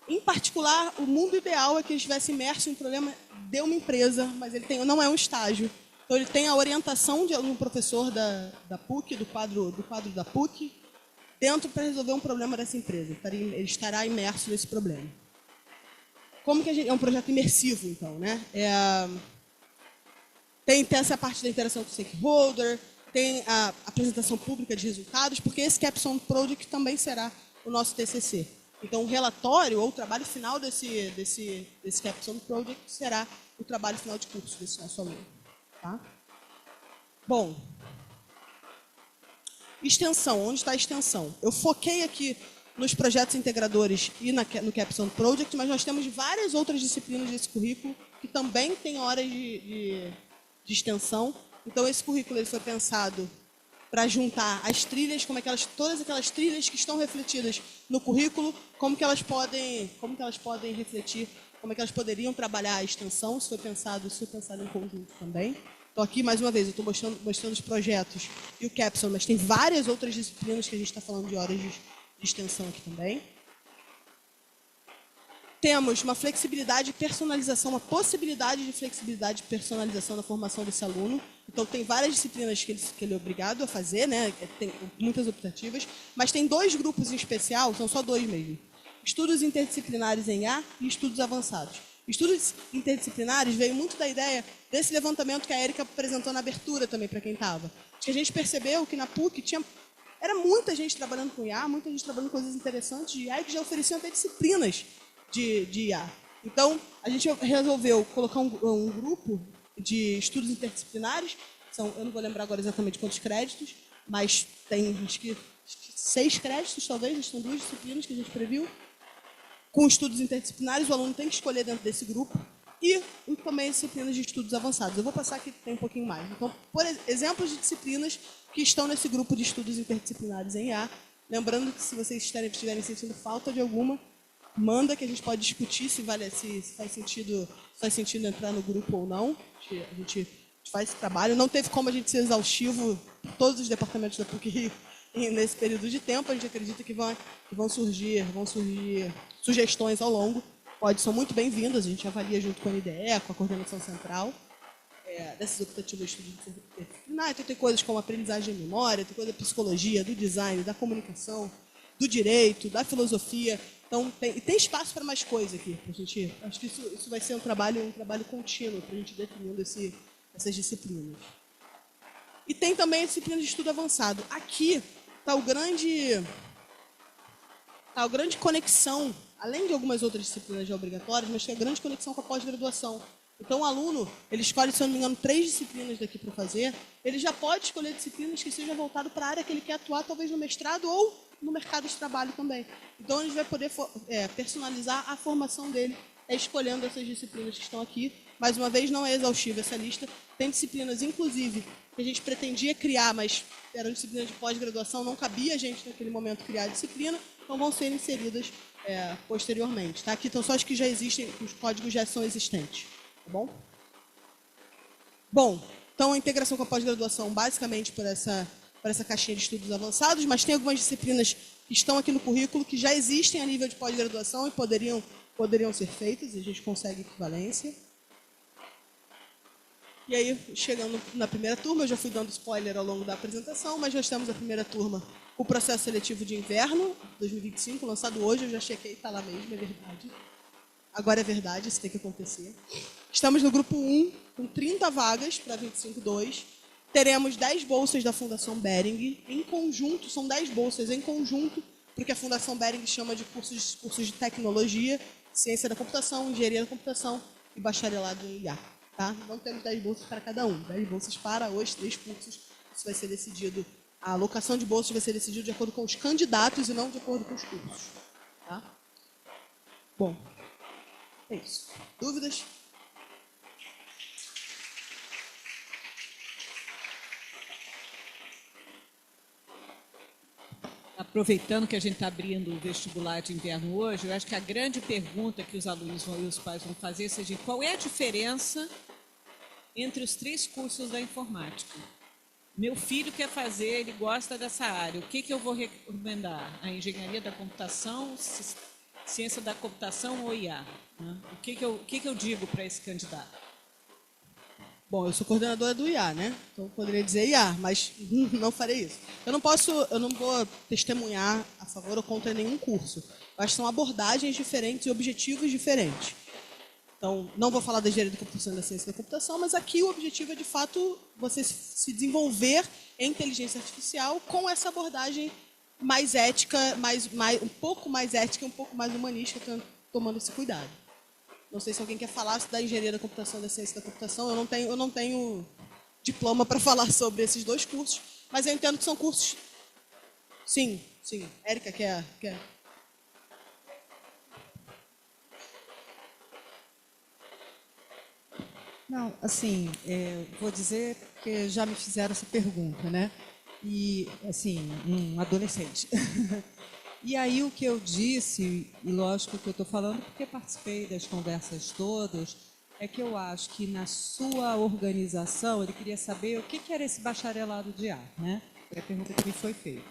Em particular, o mundo ideal é que ele estivesse imerso em um problema de uma empresa, mas não é um estágio. Então, ele tem a orientação de um professor da PUC, do quadro da PUC, dentro para resolver um problema dessa empresa. Ele estará imerso nesse problema. Como que é um projeto imersivo, então, né? Tem essa parte da interação com o stakeholder, tem a apresentação pública de resultados, porque esse Capstone Project também será o nosso TCC. Então, o relatório ou o trabalho final desse Capstone Project será o trabalho final de curso desse nosso aluno. Tá? Bom, extensão. Onde está a extensão? Eu foquei aqui nos projetos integradores e no Capstone Project, mas nós temos várias outras disciplinas desse currículo que também têm horas de extensão. Então, esse currículo ele foi pensado para juntar as trilhas, todas aquelas trilhas que estão refletidas no currículo, como que elas podem refletir, como é que elas poderiam trabalhar a extensão. Isso foi pensado em conjunto também. Então, aqui, mais uma vez, eu estou mostrando os projetos e o Capstone, mas tem várias outras disciplinas que a gente está falando de horas de extensão aqui também. Temos uma flexibilidade e personalização, uma possibilidade de flexibilidade e personalização na formação desse aluno. Então, tem várias disciplinas que ele é obrigado a fazer, né? Tem muitas optativas, mas tem 2 grupos em especial, são só 2 mesmo. Estudos interdisciplinares em IA e estudos avançados. Estudos interdisciplinares veio muito da ideia desse levantamento que a Érica apresentou na abertura também, para quem estava. A gente percebeu que na PUC era muita gente trabalhando com IA, muita gente trabalhando com coisas interessantes de IA e que já ofereciam até disciplinas de IA. Então, a gente resolveu colocar um grupo de estudos interdisciplinares. Eu não vou lembrar agora exatamente quantos créditos, mas tem acho que 6 créditos, talvez, são 2 disciplinas que a gente previu. Com estudos interdisciplinares, o aluno tem que escolher dentro desse grupo. E também disciplinas de estudos avançados. Eu vou passar aqui, tem um pouquinho mais. Então, exemplos de disciplinas que estão nesse grupo de estudos interdisciplinares em IA. Lembrando que se vocês estiverem sentindo falta de alguma, manda, que a gente pode discutir se faz sentido entrar no grupo ou não. A gente faz esse trabalho. Não teve como a gente ser exaustivo em todos os departamentos da PUC-Rio nesse período de tempo. A gente acredita que vão surgir sugestões ao longo. São muito bem-vindas. A gente avalia junto com a NDE, com a coordenação central, dessas optativas de estudo interdisciplinar. Então, tem coisas como aprendizagem de memória, tem coisa da psicologia, do design, da comunicação, do direito, da filosofia. Então, tem espaço para mais coisa aqui. Acho que isso vai ser um trabalho contínuo para a gente definindo essas disciplinas. E tem também a disciplina de estudo avançado. Aqui está a grande conexão, além de algumas outras disciplinas já obrigatórias, mas tem a grande conexão com a pós-graduação. Então, o aluno, ele escolhe, se eu não me engano, 3 disciplinas daqui para fazer. Ele já pode escolher disciplinas que sejam voltadas para a área que ele quer atuar, talvez no mestrado ou no mercado de trabalho também. Então, a gente vai poder personalizar a formação dele, escolhendo essas disciplinas que estão aqui. Mais uma vez, não é exaustiva essa lista. Tem disciplinas, inclusive, que a gente pretendia criar, mas eram disciplinas de pós-graduação, não cabia a gente, naquele momento, criar a disciplina, então vão ser inseridas posteriormente. Tá? Aqui estão só as que já existem, os códigos já são existentes. Tá bom? Bom, então a integração com a pós-graduação, basicamente por essa caixinha de estudos avançados, mas tem algumas disciplinas que estão aqui no currículo que já existem a nível de pós-graduação e poderiam ser feitas, e a gente consegue equivalência. E aí, chegando na primeira turma, eu já fui dando spoiler ao longo da apresentação, mas já estamos na primeira turma, o processo seletivo de inverno, 2025, lançado hoje, eu já chequei, está lá mesmo, é verdade. Agora é verdade, isso tem que acontecer. Estamos no grupo 1, com 30 vagas para 25/2. Teremos 10 bolsas da Fundação Bering. Em conjunto, são 10 bolsas em conjunto, porque a Fundação Bering chama de cursos de tecnologia, ciência da computação, engenharia da computação e bacharelado em IA. Tá? Não temos 10 bolsas para cada um, 10 bolsas para os 3 cursos. Isso vai ser decidido, a alocação de bolsas vai ser decidida de acordo com os candidatos e não de acordo com os cursos. Tá? Bom, é isso. Dúvidas? Aproveitando que a gente está abrindo o vestibular de inverno hoje, eu acho que a grande pergunta que os alunos e os pais vão fazer seja qual é a diferença entre os 3 cursos da informática. Meu filho quer fazer, ele gosta dessa área, o que eu vou recomendar? A engenharia da computação, ciência da computação ou IA? Né? O que eu digo para esse candidato? Bom, eu sou coordenadora do IA, né? Então eu poderia dizer IA, mas não farei isso. Eu não vou testemunhar a favor ou contra nenhum curso. Eu acho que são abordagens diferentes e objetivos diferentes. Então, não vou falar da engenharia da computação e da ciência da computação, mas aqui o objetivo é, de fato, você se desenvolver em inteligência artificial com essa abordagem mais ética, um pouco mais ética e um pouco mais humanística, tomando esse cuidado. Não sei se alguém quer falar da engenharia da computação e da ciência da computação. Eu não tenho diploma para falar sobre esses 2 cursos, mas eu entendo que são cursos... Sim. Érica, quer... Não, assim, vou dizer que já me fizeram essa pergunta, né? E, assim, um adolescente. E aí o que eu disse, e lógico que eu estou falando porque participei das conversas todas, é que eu acho que na sua organização ele queria saber o que era esse bacharelado de IA, né? Foi a pergunta que me foi feita.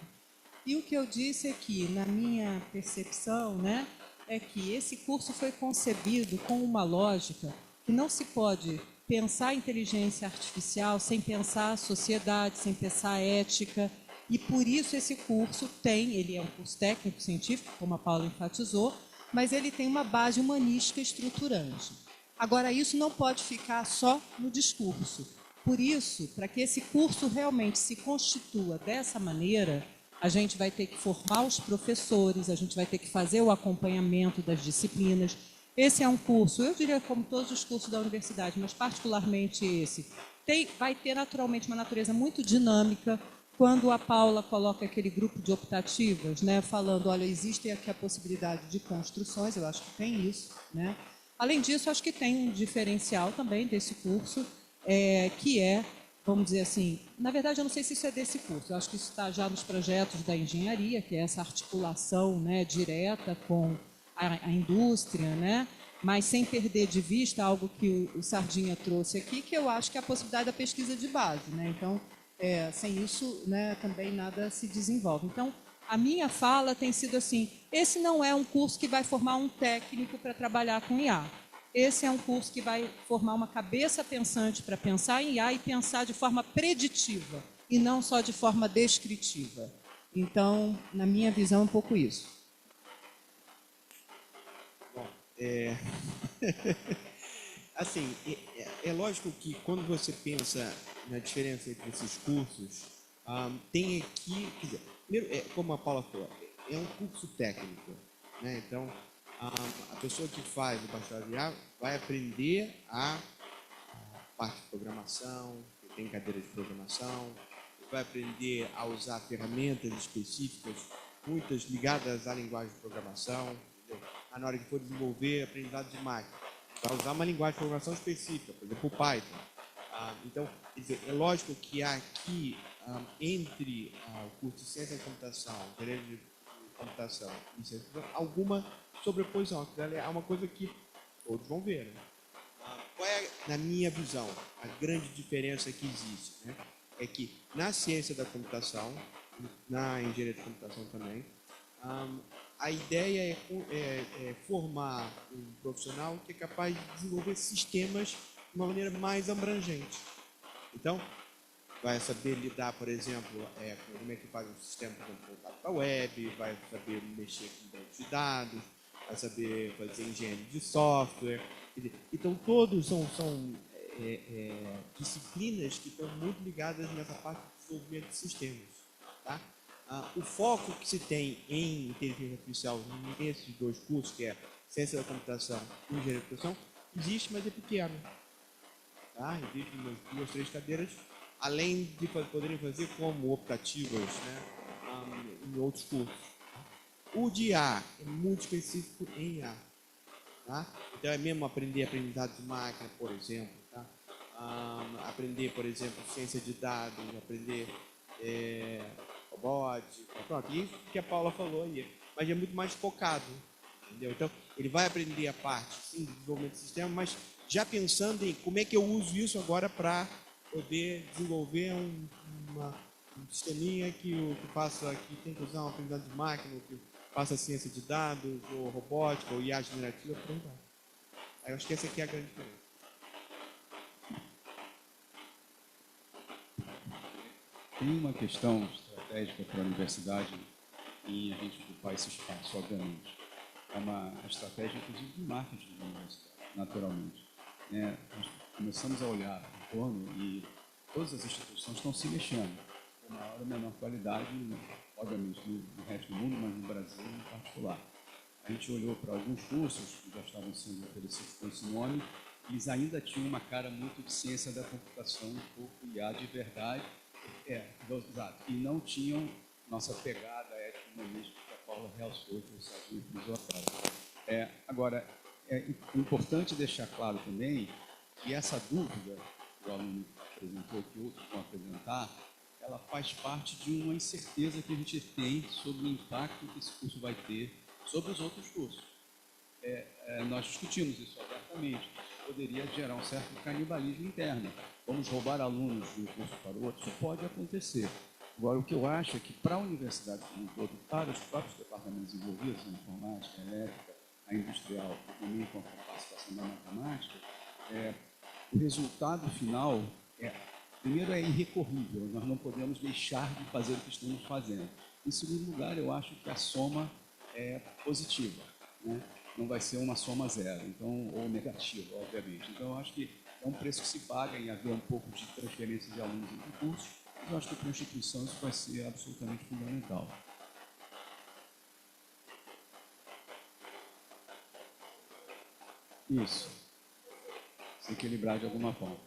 E o que eu disse é que, na minha percepção, né, é que esse curso foi concebido com uma lógica que não se pode pensar a inteligência artificial sem pensar a sociedade, sem pensar a ética. E por isso esse curso ele é um curso técnico-científico, como a Paula enfatizou, mas ele tem uma base humanística estruturante. Agora, isso não pode ficar só no discurso. Por isso, para que esse curso realmente se constitua dessa maneira, a gente vai ter que formar os professores, a gente vai ter que fazer o acompanhamento das disciplinas. Esse é um curso, eu diria como todos os cursos da universidade, mas particularmente esse, vai ter naturalmente uma natureza muito dinâmica. Quando a Paula coloca aquele grupo de optativas, né, falando, olha, existe aqui a possibilidade de construções, eu acho que tem isso, né? Além disso, acho que tem um diferencial também desse curso, que vamos dizer assim, na verdade, eu não sei se isso é desse curso, eu acho que isso está já nos projetos da engenharia, que é essa articulação, né, direta com a indústria, né? Mas sem perder de vista algo que o Sardinha trouxe aqui, que eu acho que é a possibilidade da pesquisa de base, né? Então, sem isso, né, também nada se desenvolve. Então, a minha fala tem sido assim: esse não é um curso que vai formar um técnico para trabalhar com IA. Esse é um curso que vai formar uma cabeça pensante para pensar em IA e pensar de forma preditiva, e não só de forma descritiva. Então, na minha visão, é um pouco isso. Bom, assim, é lógico que quando você pensa na diferença entre esses cursos, tem aqui, quer dizer, primeiro, como a Paula falou, é um curso técnico, né? Então, a pessoa que faz o bacharelado em IA vai aprender a parte de programação, tem cadeira de programação, vai aprender a usar ferramentas específicas, muitas ligadas à linguagem de programação, entendeu? Na hora que for desenvolver aprendizado de máquina, vai usar uma linguagem de programação específica, por exemplo, o Python. Então, quer dizer, é lógico que há aqui, entre o curso de Ciência da Computação, Engenharia de Computação e Ciência da Computação, alguma sobreposição. É uma coisa que todos vão ver, né? Qual é, na minha visão, a grande diferença que existe, né? É que na ciência da computação, na engenharia de computação também, a ideia é formar um profissional que é capaz de desenvolver sistemas de uma maneira mais abrangente. Então, vai saber lidar, por exemplo, com como é que faz um sistema voltado para a web, vai saber mexer com bancos de dados, vai saber fazer engenharia de software. Então, todos são disciplinas que estão muito ligadas nessa parte de desenvolvimento de sistemas. Tá? O foco que se tem em inteligência artificial nesses dois cursos, que é Ciência da Computação e Engenharia de Computação, existe, mas é pequeno. Tá? Existem umas 2, 3 cadeiras, além de poderem fazer como optativas, né, em outros cursos. O de IA é muito específico em IA. Tá? Então é mesmo aprendizado de máquina, por exemplo. Tá? Aprender, por exemplo, ciência de dados, aprender robótica, pronto, isso que a Paula falou aí. Mas é muito mais focado. Entendeu? Então, ele vai aprender a parte, sim, do desenvolvimento do sistema, mas já pensando em como é que eu uso isso agora para poder desenvolver um sisteminha que tem que usar um aprendizado de máquina, que faça ciência de dados, ou robótica, ou IA generativa, por aí vai. Aí eu acho que essa aqui é a grande diferença. Tem uma questão estratégica para a universidade em a gente ocupar esse espaço, obviamente. É uma estratégia, inclusive, de marketing da universidade, naturalmente. Nós começamos a olhar em torno e todas as instituições estão se mexendo, com maior ou menor qualidade, obviamente, no resto do mundo, mas no Brasil em particular. A gente olhou para alguns cursos que já estavam sendo oferecidos com esse nome, e eles ainda tinham uma cara muito de ciência da computação, um pouco IA de verdade, exato, e não tinham nossa pegada ético-humanística que a Paula realçou, que o Sardinha frisou atrás. Agora, é importante deixar claro também que essa dúvida que o aluno apresentou, que outros vão apresentar, ela faz parte de uma incerteza que a gente tem sobre o impacto que esse curso vai ter sobre os outros cursos. Nós discutimos isso abertamente. Poderia gerar um certo canibalismo interno. Vamos roubar alunos de um curso para o outro? Isso pode acontecer. Agora, o que eu acho é que para a universidade como um todo, para os próprios departamentos envolvidos, a informática, a elétrica, a industrial, também com a participação da matemática, o resultado final, primeiro, é irrecorrível. Nós não podemos deixar de fazer o que estamos fazendo. Em segundo lugar, eu acho que a soma é positiva, né? Não vai ser uma soma zero, então, ou negativa, obviamente. Então, eu acho que é um preço que se paga em haver um pouco de transferência de alunos entre cursos, mas eu acho que para a instituição isso vai ser absolutamente fundamental. Isso. Se equilibrar de alguma forma.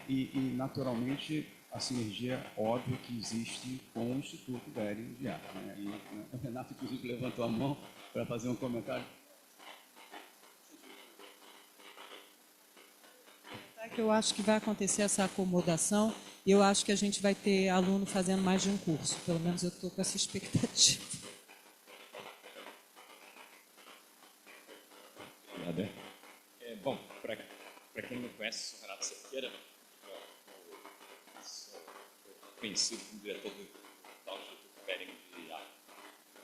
E naturalmente, a sinergia óbvia que existe com o Instituto Bering de IA. Né? E o Renato, inclusive, levantou a mão para fazer um comentário. Que eu acho que vai acontecer essa acomodação e eu acho que a gente vai ter aluno fazendo mais de um curso. Pelo menos eu estou com essa expectativa. Aberto. Bom, para quem não conhece, sou Renato Cerqueira, sou conhecido como diretor do Instituto Bering de IA,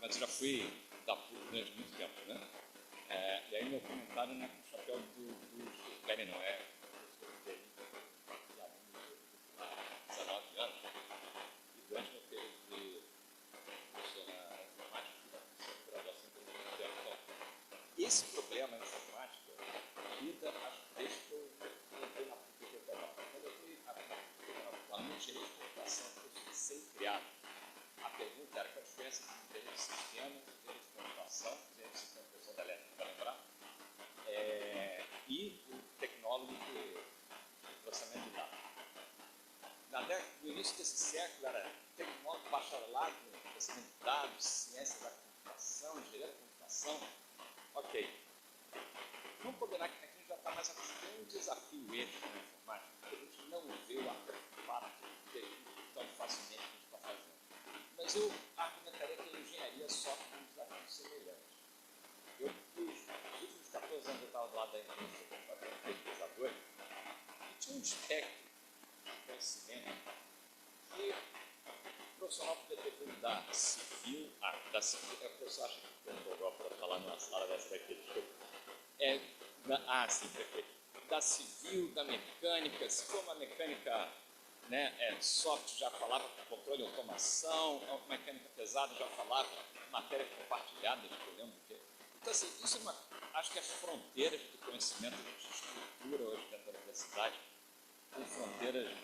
mas já fui da PUC durante muito tempo, né? E aí meu comentário não é com o chapéu do Bering, não, é de aluno de 19 anos, e durante meu período de professor na informática, graduação em inteligência. Esse problema na informática lida, acho que desde que eu entrei na PUC, quando eu fui aluno de engenharia de computação, que eu fui recém-criado, a pergunta era qual a diferença entre engenharia de sistemas, engenharia de computação, engenharia de sistema de pressão da elétrica, para lembrar, e o tecnólogo de processamento de dados. No início desse século era tecnólogo bacharelado em processamento de dados, ciência da computação, engenharia da computação. Ok. Vamos combinar que a gente já está mais acostumado. Um desafio esse na informática, porque a gente não vê o artefato tão facilmente que a gente está fazendo. Mas eu argumentaria que a engenharia sofre um desafio semelhante. Eu fiz, nos últimos 14 anos eu estava do lado da indústria, como pesquisador, e tinha um espectro de conhecimento que o profissional podia ter vindo da civil, da civil, o professor acha que tem um lugar para falar numa sala dessa daqui, desculpa. Sim, perfeito. Da civil, da mecânica, se for uma mecânica, né, soft, já falava controle e automação, uma mecânica pesada, já falava matéria compartilhada, eu lembro que. Então, assim, isso acho que as fronteiras do conhecimento de estrutura hoje dentro da universidade são fronteiras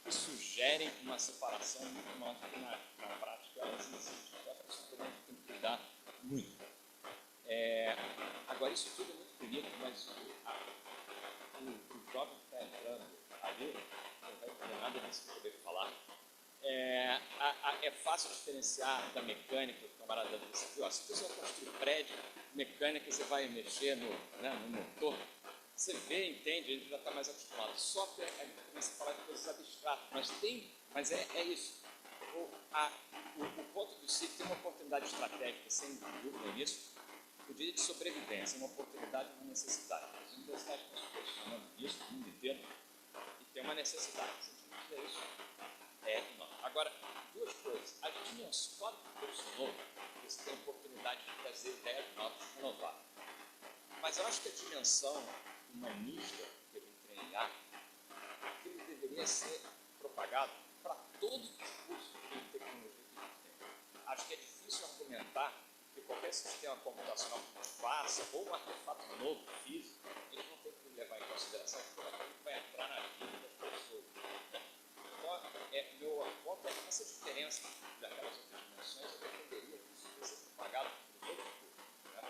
que sugerem uma separação muito maior do que na prática elas existem. Então, acho que isso também tem que cuidar muito. Agora, isso tudo é muito bonito, mas o jovem que está entrando ali não vai entender nada disso que eu acabei de falar. É fácil diferenciar da mecânica, o camarada disse, se você vai construir prédio, mecânica, você vai mexer no motor, você vê, entende, a gente já está mais acostumado. Software, a gente começa a falar de coisas abstratas, mas é isso. O ponto do CIF tem uma oportunidade estratégica, sem dúvida nisso, o direito de sobrevivência, uma oportunidade e uma necessidade. As universidades estão se posicionando nisso, no mundo inteiro, e tem uma necessidade. Se a gente fizer isso, não. Agora, duas coisas. A dimensão, claro que o curso novo, você tem a oportunidade de trazer ideias novas e inovar. Mas eu acho que a dimensão humanista que a gente tem em IA, aquilo deveria ser propagado para todos os cursos de tecnologia que a gente tem. Acho que é difícil argumentar que qualquer sistema computacional que faça, ou um artefato novo, físico, eles não tem que levar em consideração porque aquilo vai entrar na vida das pessoas. Então, meu ponto é que essa diferença daquelas outras dimensões, eu defenderia que isso fosse propagado para os outros cursos. Né?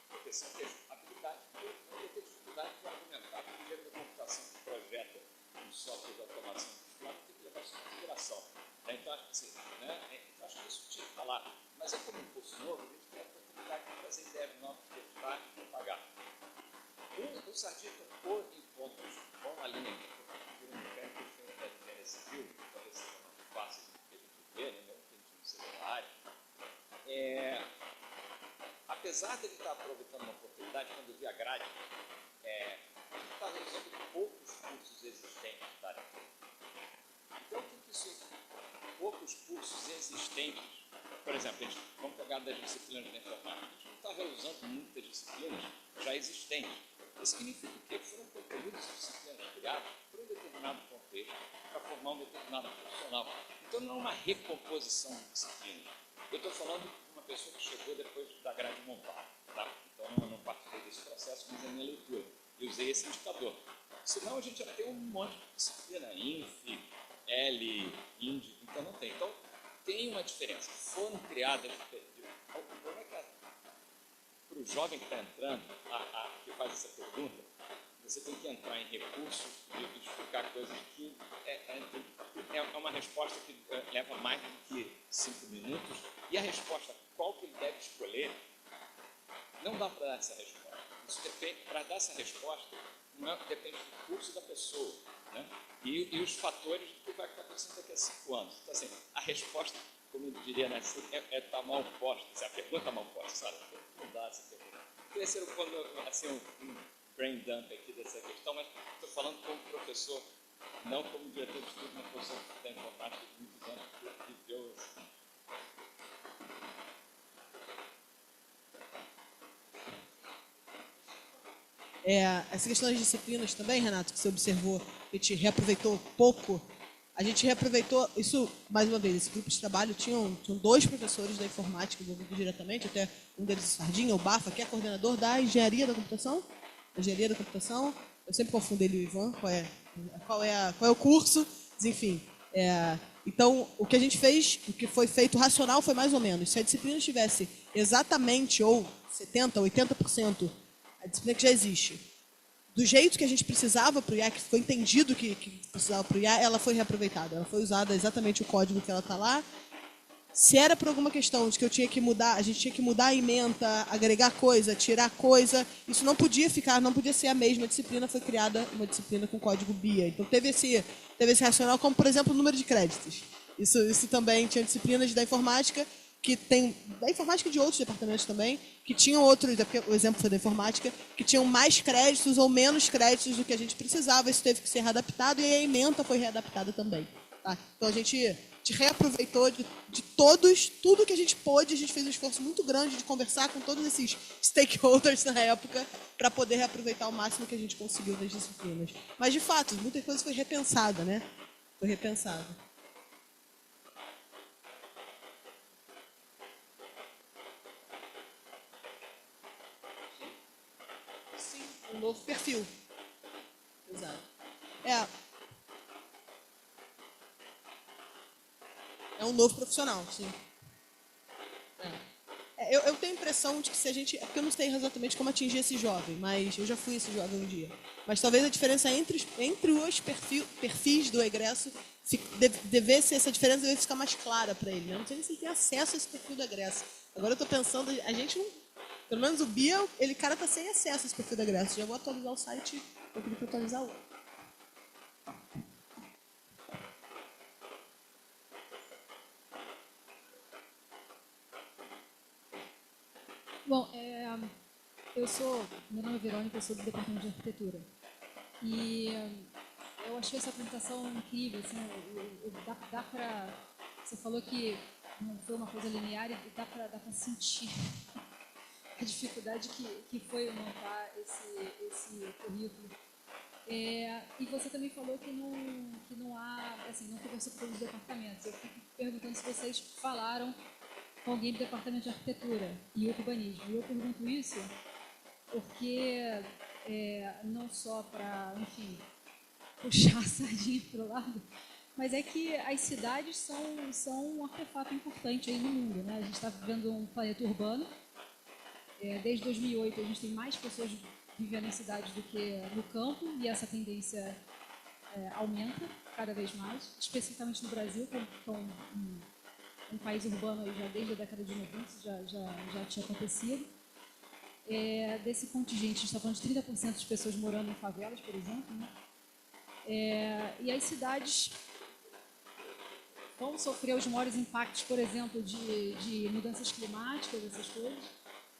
Porque são habilidades que eu não ia ter dificuldade de argumentar, porque o engenheiro da computação que projeta um software de automação industrial tem que levar isso em consideração. Então, acho que isso tinha que falar. Mas é como um curso novo, a gente tem a oportunidade de trazer ideias novas, de testar e propagar. O Sardinha tocou em pontos, vão na linha de mecânica e engenharia civil, talvez seja mais fácil de ver, né? Mesmo que a gente não seja da área. Apesar de ele estar aproveitando uma oportunidade, quando eu vi a grade, ele está realizando poucos cursos existentes da área. Então, o que isso significa? Poucos cursos existentes. Por exemplo, vamos pegar das disciplinas da informática. A gente não está reusando muitas disciplinas já existentes. Isso significa que foram conteúdos e disciplinas criados para um determinado contexto, para formar um determinado profissional. Então, não é uma recomposição de disciplinas. Eu estou falando de uma pessoa que chegou depois da grade montada. Tá? Então, eu não participei desse processo, mas é minha leitura. Eu usei esse indicador. Senão, a gente já tem um monte de disciplina, INF, L, IND, então não tem. Então, tem uma diferença. Foram criadas. O problema é que para o jovem que está entrando, que faz essa pergunta, você tem que entrar em recursos e explicar coisas que é uma resposta que leva mais do que 5 minutos, e a resposta qual que ele deve escolher, não dá para dar essa resposta. isso depende, para dar essa resposta, não é, depende do curso da pessoa, né? E os fatores do que vai acontecer daqui a 5 anos. Então, assim, a resposta, como eu diria, né, tá mal posta, a pergunta está mal posta, sabe? Não dá essa pergunta. Queria ser assim, um brain dump aqui dessa questão, mas estou falando como professor, não como diretor de estudo, uma professor da informática de muitos anos, que viveu assim. Essa questão das disciplinas também, Renato, que você observou, que a gente reaproveitou pouco. A gente reaproveitou, isso, mais uma vez, esse grupo de trabalho tinham 2 professores da informática envolvidos diretamente, até um deles, o Sardinha, o Bafa, que é coordenador da engenharia da computação. Engenharia da computação, eu sempre confundo ele e o Ivan, qual é o curso, mas enfim. Então, o que a gente fez, o que foi feito racional foi mais ou menos, se a disciplina tivesse exatamente, ou 70%, 80%, a disciplina que já existe, do jeito que a gente precisava para o IA, que ficou entendido que precisava para o IA, ela foi reaproveitada. Ela foi usada exatamente o código que ela está lá. Se era por alguma questão de que eu tinha que mudar, a gente tinha que mudar a ementa, agregar coisa, tirar coisa, isso não podia ficar, não podia ser a mesma disciplina, foi criada uma disciplina com código BIA. Então teve esse racional, como por exemplo o número de créditos. Isso também tinha disciplinas da informática, que tem da informática e de outros departamentos também, que tinham outros, o exemplo foi da informática, que tinham mais créditos ou menos créditos do que a gente precisava, isso teve que ser readaptado e a ementa foi readaptada também. Tá? Então a gente reaproveitou de todos, tudo que a gente pôde, a gente fez um esforço muito grande de conversar com todos esses stakeholders na época para poder reaproveitar o máximo que a gente conseguiu das disciplinas. Mas, de fato, muita coisa foi repensada, né? Foi repensada. Sim, um novo perfil. Exato. É um novo profissional, sim. Eu tenho a impressão de que se a gente... É porque eu não sei exatamente como atingir esse jovem, mas eu já fui esse jovem um dia. Mas talvez a diferença entre os perfis do egresso essa diferença deve ficar mais clara para ele. Né? Não sei se ele tem acesso a esse perfil do egresso. Agora eu estou pensando, a gente não... Pelo menos o Bia, cara está sem acesso a esse perfil do egresso. Já vou atualizar o site, eu queria atualizar o... Bom, meu nome é Verônica, eu sou do Departamento de Arquitetura. E eu achei essa apresentação incrível. Assim, dá para... Você falou que não foi uma coisa linear e dá para sentir a dificuldade que foi montar esse currículo. E você também falou que não há, assim, não conversou com todos os departamentos. Eu fico perguntando se vocês falaram com alguém do Departamento de Arquitetura e Urbanismo. E eu pergunto isso porque, não só para, enfim, puxar a sardinha para o lado, mas é que as cidades são um artefato importante aí no mundo, né? A gente está vivendo um planeta urbano. Desde 2008 a gente tem mais pessoas vivendo em cidades do que no campo, e essa tendência aumenta cada vez mais, especificamente no Brasil, que é um país urbano aí já desde a década de 90, já tinha acontecido. Desse contingente, a gente está falando de 30% de pessoas morando em favelas, por exemplo, né? E as cidades vão sofrer os maiores impactos, por exemplo, de mudanças climáticas, essas coisas,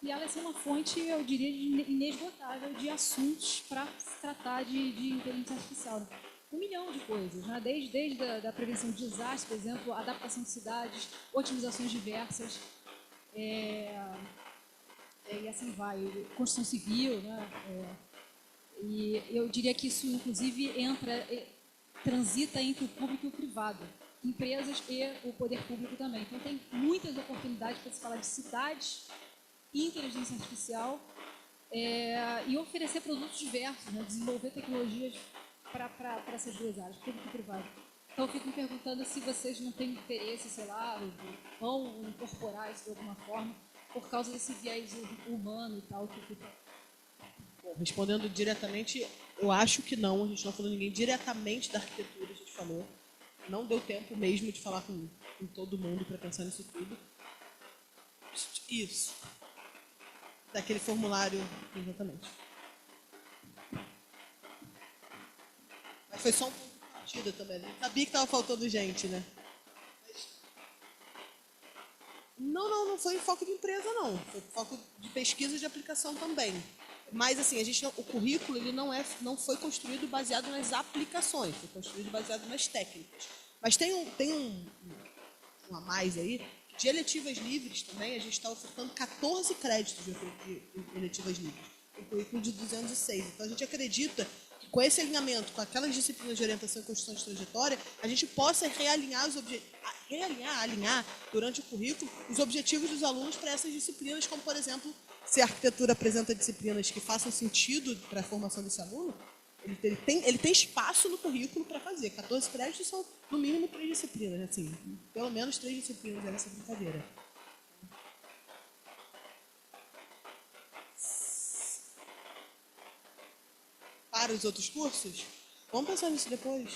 e elas são uma fonte, eu diria, inesgotável de assuntos para se tratar de inteligência artificial. 1 milhão de coisas, né? Desde da prevenção de desastres, por exemplo, adaptação de cidades, otimizações diversas, e assim vai, construção civil, né? E eu diria que isso, inclusive, transita entre o público e o privado, empresas e o poder público também. Então, tem muitas oportunidades para se falar de cidades e inteligência artificial, e oferecer produtos diversos, né? Desenvolver tecnologias para essas duas áreas, público e privado. Então, eu fico me perguntando se vocês não têm interesse, sei lá, vão incorporar isso de alguma forma, por causa desse viés humano e tal, que fica... Bom, respondendo diretamente, eu acho que não. A gente não falou ninguém diretamente da arquitetura, a gente falou. Não deu tempo mesmo de falar com todo mundo para pensar nisso tudo. Isso. daquele formulário, exatamente. Mas foi só um ponto de partida também, né? Sabia que estava faltando gente, né? Não foi foco de empresa, não. Foi foco de pesquisa e de aplicação também. Mas, assim, o currículo ele não foi construído baseado nas aplicações, foi construído baseado nas técnicas. Mas tem um a mais aí, de eletivas livres também, a gente está ofertando 14 créditos de eletivas livres, um currículo de 206. Então, a gente acredita que com esse alinhamento, com aquelas disciplinas de orientação e construção de trajetória, a gente possa alinhar durante o currículo os objetivos dos alunos para essas disciplinas, como, por exemplo, se a arquitetura apresenta disciplinas que façam sentido para a formação desse aluno, ele tem espaço no currículo para fazer. 14 créditos são, no mínimo, 3 disciplinas. Assim, pelo menos 3 disciplinas nessa brincadeira. Para os outros cursos, vamos pensar nisso depois.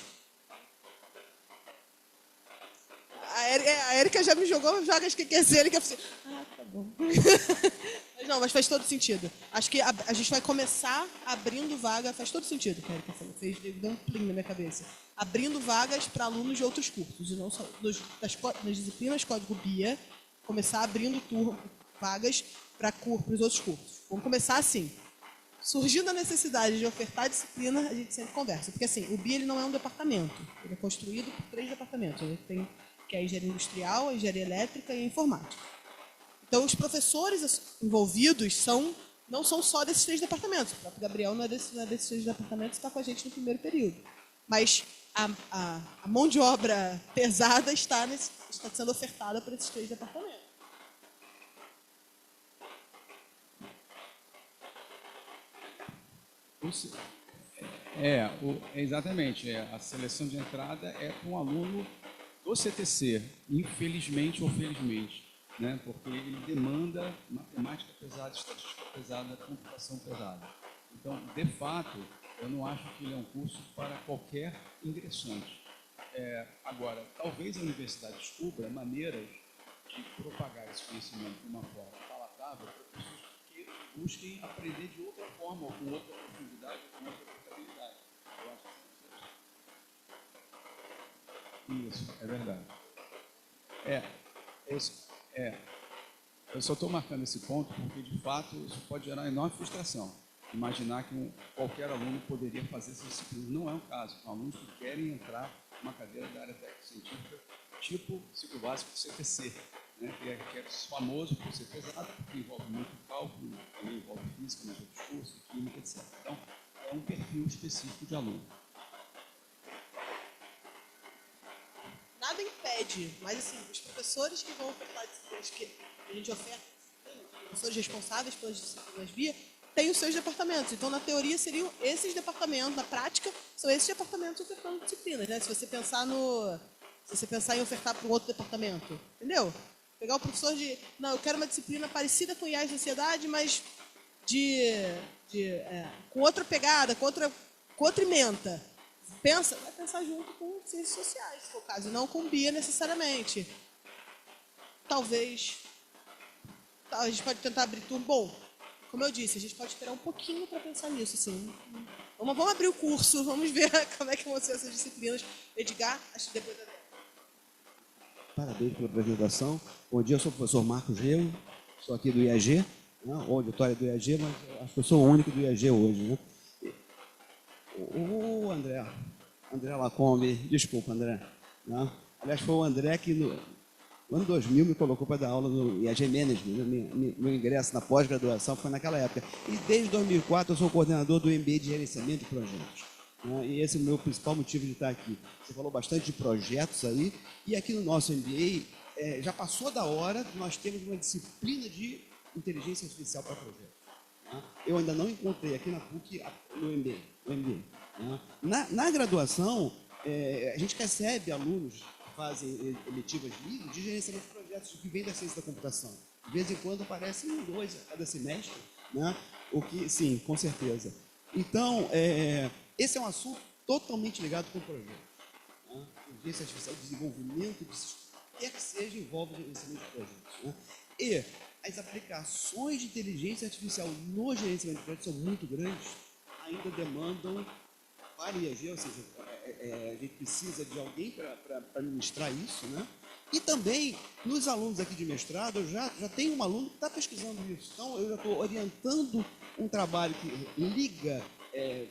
A Érica já me jogou vagas que quer ser. A Érica falou assim, tá bom. Mas faz todo sentido. Acho que a gente vai começar abrindo vaga, faz todo sentido, que a Érica falou, deu um plim na minha cabeça. Abrindo vagas para alunos de outros cursos, e não só das disciplinas Código BIA, começar abrindo vagas para os outros cursos. Vamos começar assim. Surgindo a necessidade de ofertar disciplina, a gente sempre conversa. Porque assim, o BIA ele não é um departamento, ele é construído por 3 departamentos. Ele tem que é a engenharia industrial, a engenharia elétrica e a informática. Então, os professores envolvidos não são só desses 3 departamentos. O próprio Gabriel não é desses 3 departamentos, está com a gente no primeiro período. Mas a mão de obra pesada está sendo ofertada por esses 3 departamentos. Exatamente. A seleção de entrada é para um aluno do CTC, infelizmente ou felizmente, né? Porque ele demanda matemática pesada, estatística pesada, computação pesada. Então, de fato, eu não acho que ele é um curso para qualquer ingressante. Agora, talvez a universidade descubra maneiras de propagar esse conhecimento de uma forma palatável para pessoas que busquem aprender de outra forma, ou com outra profundidade, ou com outra aplicabilidade. Eu acho que isso é verdade. Eu só estou marcando esse ponto porque, de fato, isso pode gerar enorme frustração. Imaginar que qualquer aluno poderia fazer essas disciplinas. Não é o caso. São alunos que querem entrar numa cadeira da área técnico-científica, tipo ciclo básico do CTC, né? que é famoso por ser pesado, porque envolve muito cálculo, também envolve física, mas outros cursos, química, etc. Então, é um perfil específico de aluno. Nada impede, mas assim, os professores que vão ofertar disciplinas que a gente oferta, os professores responsáveis pelas disciplinas BIA, têm os seus departamentos. Então, na teoria, seriam esses departamentos, na prática, são esses departamentos ofertando disciplinas, né? Se você pensar em ofertar para um outro departamento, entendeu? Pegar o professor não, eu quero uma disciplina parecida com IA e sociedade, mas com outra pegada, com outra ementa. Vai pensar junto com ciências sociais, se for o caso, e não com BIA necessariamente. Talvez a gente pode tentar abrir turno. Bom, como eu disse, a gente pode esperar um pouquinho para pensar nisso. Assim. Vamos abrir o curso, vamos ver como é que vão ser essas disciplinas. Edgar, acho que depois da... Parabéns pela apresentação. Bom dia, eu sou o professor Marcos Rego, sou aqui do IAG, né? O auditório do IAG, mas acho que eu sou o único do IAG hoje. Né? O André Lacombe, desculpa, André. Né? Aliás, foi o André que no ano 2000 me colocou para dar aula no IAG Management, né? Meu ingresso na pós-graduação foi naquela época. E desde 2004 eu sou coordenador do MBA de Gerenciamento de Projetos. Né? E esse é o meu principal motivo de estar aqui. Você falou bastante de projetos aí, e aqui no nosso MBA já passou da hora de nós termos uma disciplina de inteligência artificial para projetos. Né? Eu ainda não encontrei aqui na PUC no MBA. Né? Na graduação, a gente recebe alunos que fazem eletivas livres de gerenciamento de projetos, que vem da ciência da computação. De vez em quando aparecem 2 a cada semestre, né? O que, sim, com certeza. Então, esse é um assunto totalmente ligado com o projeto. Né? Inteligência artificial, desenvolvimento de quer que seja, envolve gerenciamento de projetos. Né? E as aplicações de inteligência artificial no gerenciamento de projetos são muito grandes, ainda demandam para IAG, ou seja, a gente precisa de alguém para ministrar isso, né? E também, nos alunos aqui de mestrado, eu já tenho um aluno que está pesquisando isso. Então, eu já estou orientando um trabalho que liga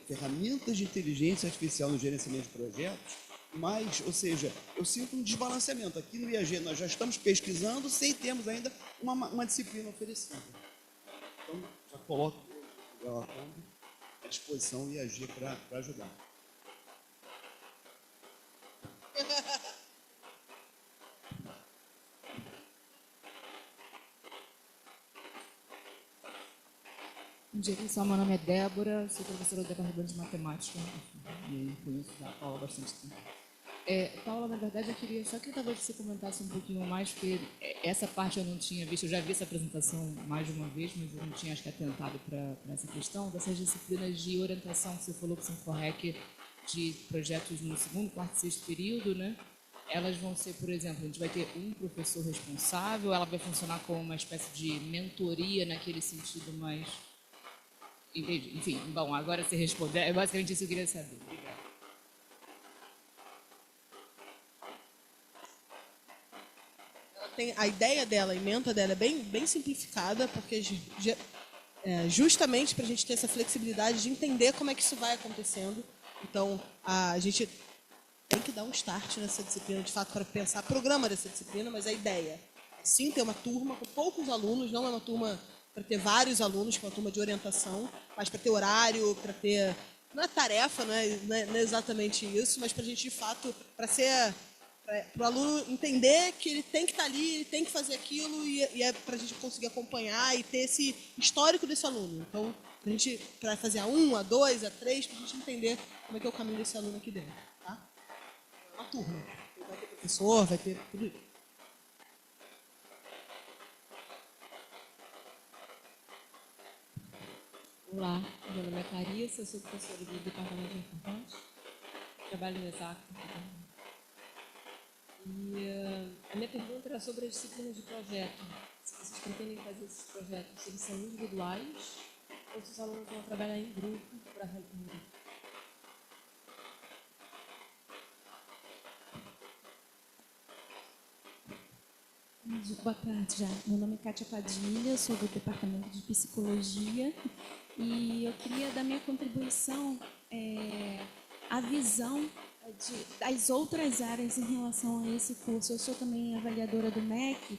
ferramentas de inteligência artificial no gerenciamento de projetos, mas, ou seja, eu sinto um desbalanceamento. Aqui no IAG nós já estamos pesquisando sem termos ainda uma disciplina oferecida. Então, já coloco à disposição do IAG para ajudar. Bom dia, pessoal. Meu nome é Débora, sou professora do Departamento de Matemática e conheço a Paula há bastante tempo. Paula, na verdade, eu queria só que talvez você comentasse um pouquinho mais, porque essa parte eu não tinha visto, eu já vi essa apresentação mais de uma vez, mas eu não tinha, acho que, atentado para essa questão dessas disciplinas de orientação que você falou que são correct de projetos no segundo, quarto e sexto período, né? Elas vão ser, por exemplo, a gente vai ter um professor responsável, ela vai funcionar como uma espécie de mentoria naquele sentido mais... Enfim, bom, agora você respondeu, é basicamente isso que eu queria saber. Obrigada. A ideia dela, a ementa dela é bem simplificada, porque justamente para a gente ter essa flexibilidade de entender como é que isso vai acontecendo. Então, a gente tem que dar um start nessa disciplina, de fato, para pensar programa dessa disciplina, mas a ideia é sim ter uma turma com poucos alunos, não é uma turma para ter vários alunos, que é uma turma de orientação, mas para ter horário, para ter... Não é tarefa, não é exatamente isso, mas para a gente, de fato, para o aluno entender que ele tem que estar ali, ele tem que fazer aquilo, e é para a gente conseguir acompanhar e ter esse histórico desse aluno. Então, para fazer a 1, a 2, a 3, para a gente entender como é que é o caminho desse aluno aqui dentro. Tá? É uma turma. Vai ter professor, vai ter tudo isso. Olá, meu nome é Clarissa, sou professora do Departamento de Informática, trabalho no ESAC. E a minha pergunta era sobre as disciplinas de projeto. Se vocês pretendem fazer esses projetos, se eles são individuais ou se os alunos vão trabalhar em grupo para realizar. Boa tarde, já. Meu nome é Kátia Padilha, sou do Departamento de Psicologia e eu queria dar minha contribuição à visão das outras áreas em relação a esse curso. Eu sou também avaliadora do MEC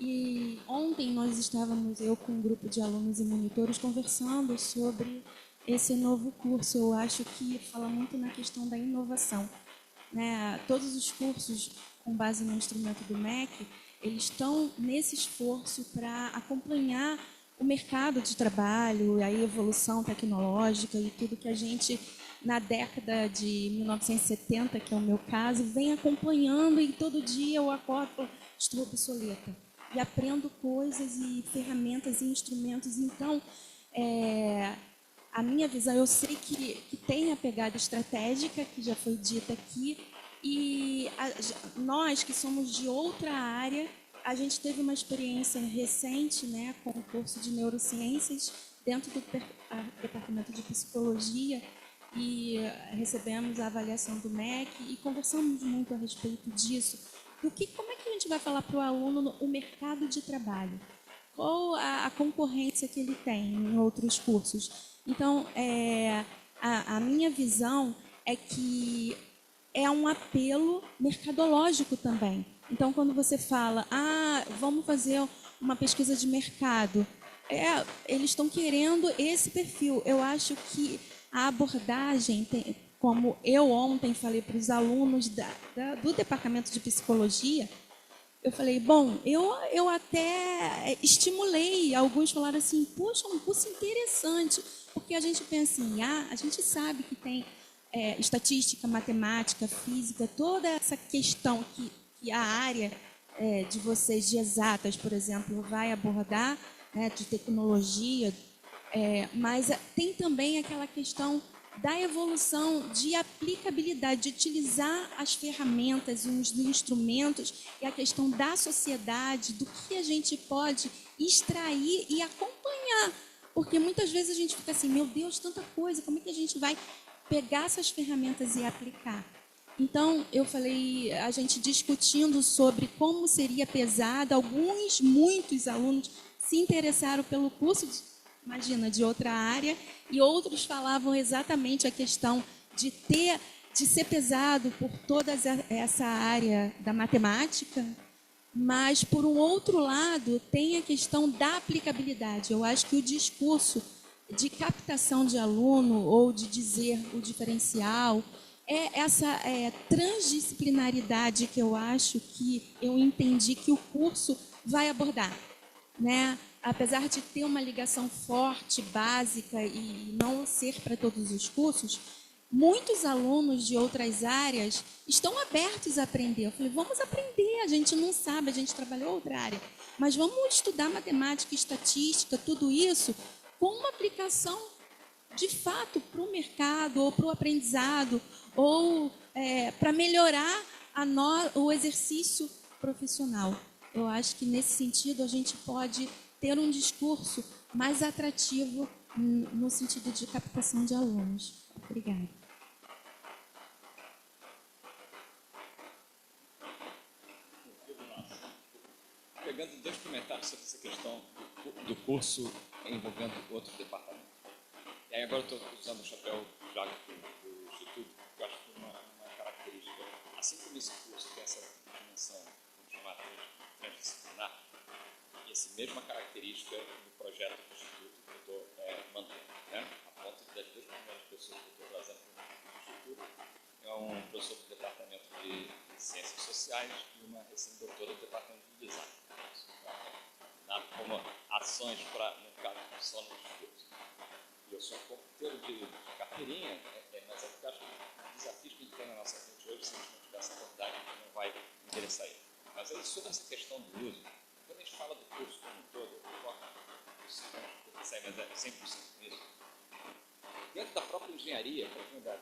e ontem nós estávamos, eu com um grupo de alunos e monitores, conversando sobre esse novo curso. Eu acho que fala muito na questão da inovação, né? Todos os cursos com base no instrumento do MEC, eles estão nesse esforço para acompanhar o mercado de trabalho, a evolução tecnológica e tudo que a gente, na década de 1970, que é o meu caso, vem acompanhando e todo dia eu acordo e falo, estou obsoleta. E aprendo coisas e ferramentas e instrumentos. Então, a minha visão, eu sei que tem a pegada estratégica, que já foi dita aqui, e nós que somos de outra área, a gente teve uma experiência recente, né, com o curso de neurociências dentro do Departamento de Psicologia e recebemos a avaliação do MEC e conversamos muito a respeito disso. Como é que a gente vai falar para o aluno o mercado de trabalho? Qual a concorrência que ele tem em outros cursos? Então, a minha visão é que é um apelo mercadológico também. Então, quando você fala, vamos fazer uma pesquisa de mercado, eles estão querendo esse perfil. Eu acho que a abordagem, como eu ontem falei para os alunos do Departamento de Psicologia, eu falei, bom, eu até estimulei, alguns falaram assim, poxa, um curso interessante, porque a gente pensa em a gente sabe que tem estatística, matemática, física, toda essa questão que a área de vocês de exatas, por exemplo, vai abordar, né, de tecnologia, mas tem também aquela questão da evolução de aplicabilidade, de utilizar as ferramentas e os instrumentos e a questão da sociedade, do que a gente pode extrair e acompanhar. Porque muitas vezes a gente fica assim, meu Deus, tanta coisa, como é que a gente vai pegar essas ferramentas e aplicar? Então, eu falei, a gente discutindo sobre como seria pesado, muitos alunos se interessaram pelo curso, imagina, de outra área, e outros falavam exatamente a questão de ser pesado por toda essa área da matemática, mas, por um outro lado, tem a questão da aplicabilidade. Eu acho que o discurso de captação de aluno ou de dizer o diferencial é essa transdisciplinaridade que eu acho que eu entendi que o curso vai abordar, né? Apesar de ter uma ligação forte, básica e não ser para todos os cursos, muitos alunos de outras áreas estão abertos a aprender. Eu falei, vamos aprender, a gente não sabe, a gente trabalhou outra área, mas vamos estudar matemática, estatística, tudo isso com uma aplicação de fato para o mercado ou para o aprendizado ou para melhorar o exercício profissional. Eu acho que nesse sentido a gente pode ter um discurso mais atrativo no sentido de captação de alunos. Obrigada. Pegando 2 comentários sobre essa questão do curso envolvendo outros departamentos. E aí agora eu estou usando o chapéu já do Instituto, que eu acho que uma característica, assim como esse curso tem essa dimensão, vamos chamar transdisciplinar, e essa mesma característica do projeto do Instituto que eu estou mantendo, né? A ponto das 2 primeiras pessoas que eu estou trazendo para o Instituto é um professor do Departamento de Ciências Sociais e uma recém-doutora do Departamento de Design. Nada como ações para, no caso, só no Instituto. E eu sou um pouco inteiro de carteirinha, mas é porque acho que os desafios que a gente tem na nossa frente hoje, se a gente não tiver essa abordagem, a gente não vai interessar ele. Mas aí, sobre essa questão do uso, quando a gente fala do curso como um todo, eu concordo com mas é 100% nisso. Dentro da própria engenharia, por exemplo, da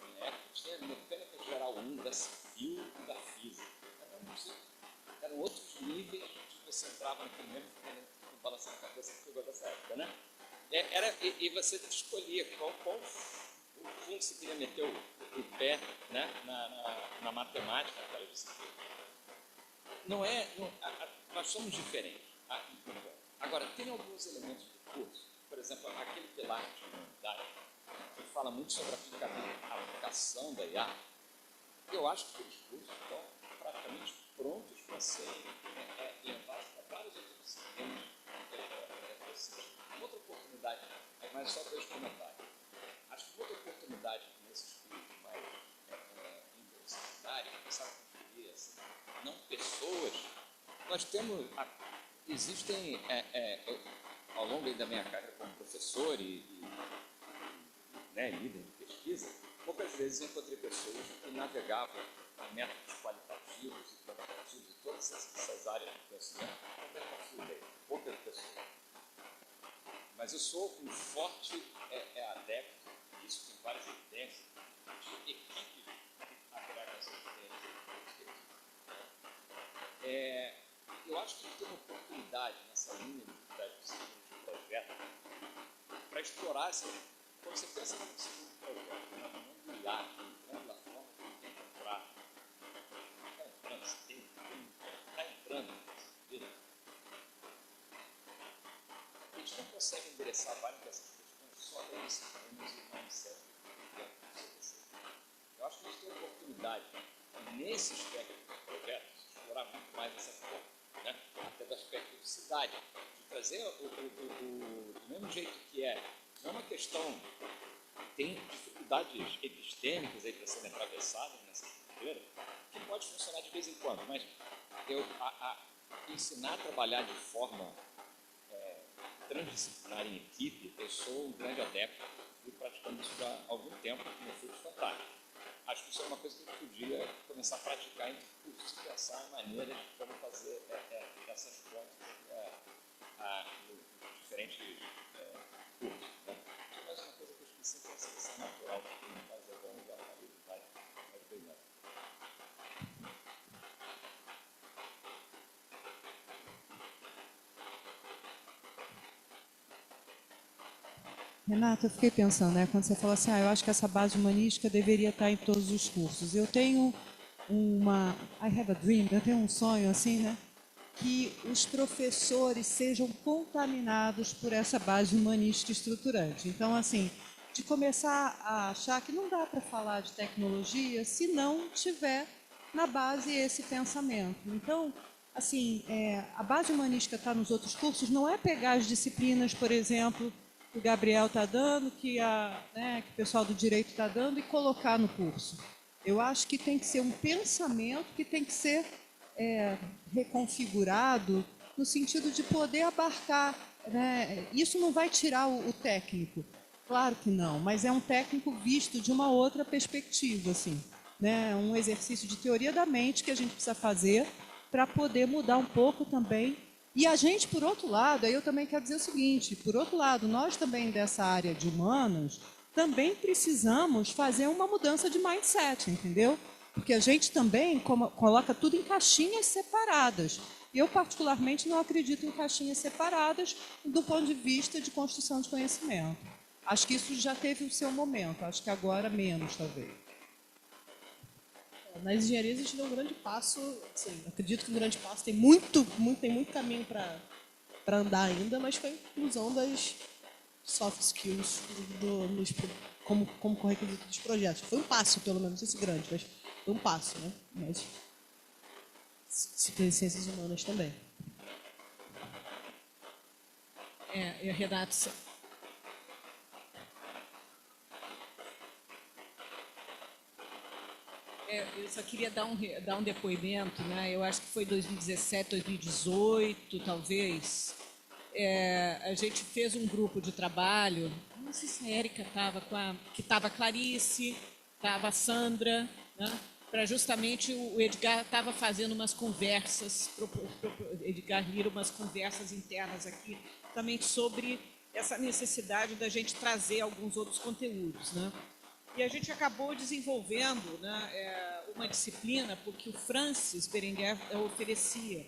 minha época, tinha mecânica geral 1, da civil e da física. Eram outros níveis que você entrava naquele mesmo balançando a cabeça que pegou dessa época, né? E você escolhia qual fundo você queria meter o pé, né, na matemática, naquela disciplina. Nós somos diferentes. Agora, tem alguns elementos do curso, por exemplo, aquele pilar de humanidade, que fala muito sobre a aplicação da IA. Eu acho que aqueles cursos estão praticamente prontos para serem levados para vários outros sistemas. Outra oportunidade, mas só 2 comentários. Acho que outra oportunidade nesses cursos mais interdisciplinares, sabe o que eu queria, assim, não pessoas. Nós temos, existem, ao longo da minha carreira como professor e líder de pesquisa, poucas vezes eu encontrei pessoas que navegavam métodos qualitativos e quantitativos e todas essas áreas de conhecimento, poucas pessoas. Mas eu sou um forte adepto, e isso tem várias evidências, de equipes que agregam essa evidência. Eu acho que a gente tem uma oportunidade nessa linha das disciplinas de projeto para explorar essa. Quando você pensa no disciplina de projeto, não guiar, entrando na forma que ele tem que entrar, está entrando nessa vida, a gente não consegue endereçar várias dessas questões só das disciplinas e mindset. Eu acho que a gente tem a oportunidade, nesse aspecto do projeto, de explorar muito mais essa forma, né? Até do aspecto de cidade, de trazer do mesmo jeito que não é uma questão, tem dificuldades epistêmicas aí para serem atravessadas nessa fronteira, que pode funcionar de vez em quando, mas ensinar a trabalhar de forma transdisciplinar em equipe, eu sou um grande adepto, fui praticando isso já há algum tempo, com um fruto fantástico. Acho que isso é uma coisa que a gente podia começar a praticar em cursos e pensar em maneiras de como fazer essas pontes nos diferentes cursos. Né? Mas uma coisa que eu isso é a seleção natural que não vai jogando o aparelho, vai treinando. Renata, eu fiquei pensando, né, quando você falou assim, eu acho que essa base humanística deveria estar em todos os cursos. Eu tenho I have a dream, eu tenho um sonho assim, né, que os professores sejam contaminados por essa base humanística estruturante. Então, assim, de começar a achar que não dá para falar de tecnologia se não tiver na base esse pensamento. Então, assim, a base humanística está nos outros cursos, não é pegar as disciplinas, por exemplo, que o Gabriel está dando, que o pessoal do direito está dando, e colocar no curso. Eu acho que tem que ser um pensamento que tem que ser reconfigurado no sentido de poder abarcar. Né? Isso não vai tirar o técnico, claro que não, mas é um técnico visto de uma outra perspectiva, assim, né? Um exercício de teoria da mente que a gente precisa fazer para poder mudar um pouco também. E a gente, por outro lado, aí eu também quero dizer o seguinte, por outro lado, nós também dessa área de humanas, também precisamos fazer uma mudança de mindset, entendeu? Porque a gente também coloca tudo em caixinhas separadas. Eu, particularmente, não acredito em caixinhas separadas do ponto de vista de construção de conhecimento. Acho que isso já teve o seu momento, acho que agora menos, talvez. Nas engenharias a gente deu um grande passo, assim, acredito que um grande passo, tem muito caminho para andar ainda, mas foi a inclusão das soft skills como correquisito dos projetos. Foi um passo, pelo menos, não sei se grande, mas foi um passo, né? Mas se tem ciências humanas também. Renato, eu só queria dar um depoimento, né? Eu acho que foi 2017, 2018, talvez. A gente fez um grupo de trabalho, não sei se a Érica estava que estava a Clarice, estava a Sandra, né? Para justamente o Edgar estava fazendo umas conversas, Edgar Lira, umas conversas internas aqui, justamente sobre essa necessidade da gente trazer alguns outros conteúdos, né? E a gente acabou desenvolvendo, né, uma disciplina, porque o Francis Berenguer oferecia.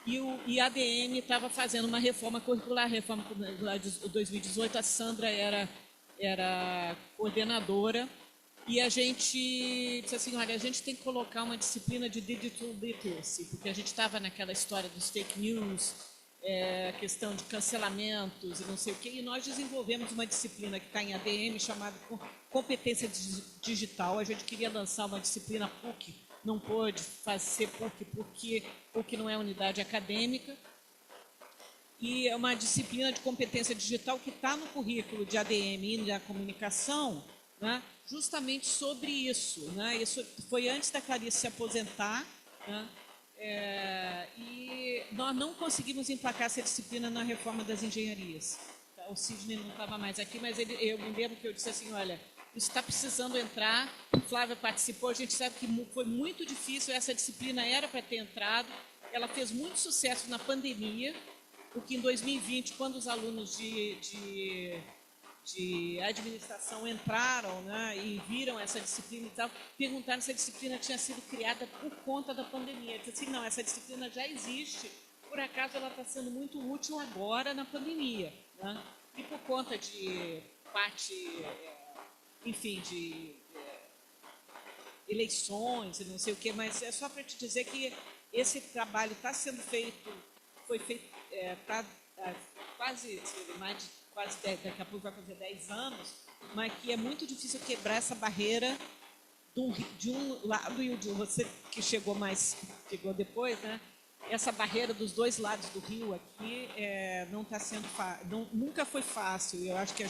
E a ADM estava fazendo uma reforma curricular de 2018, a Sandra era coordenadora, e a gente disse assim, olha, a gente tem que colocar uma disciplina de digital literacy, porque a gente estava naquela história dos fake news, questão de cancelamentos e não sei o quê, e nós desenvolvemos uma disciplina que está em ADM, chamada competência digital. A gente queria lançar uma disciplina PUC, não pôde fazer PUC porque PUC não é unidade acadêmica, e é uma disciplina de competência digital que está no currículo de ADM e da comunicação, né, justamente sobre isso. Né? Isso foi antes da Clarice se aposentar, né? E nós não conseguimos emplacar essa disciplina na reforma das engenharias. O Sidney não estava mais aqui, mas eu me lembro que eu disse assim, olha, isso está precisando entrar, a Flávia participou, a gente sabe que foi muito difícil, essa disciplina era para ter entrado, ela fez muito sucesso na pandemia, porque em 2020, quando os alunos de administração entraram, né, e viram essa disciplina e tal, perguntaram se a disciplina tinha sido criada por conta da pandemia. Eu disse assim, não, essa disciplina já existe, por acaso ela está sendo muito útil agora na pandemia. Né? E por conta de parte, enfim, de eleições e não sei o quê, mas é só para te dizer que esse trabalho está sendo feito, foi feito, está quase 10, daqui a pouco vai fazer 10 anos, mas que é muito difícil quebrar essa barreira de um lado e o de você que chegou depois, né? Essa barreira dos dois lados do rio aqui não está sendo nunca foi fácil. Eu acho que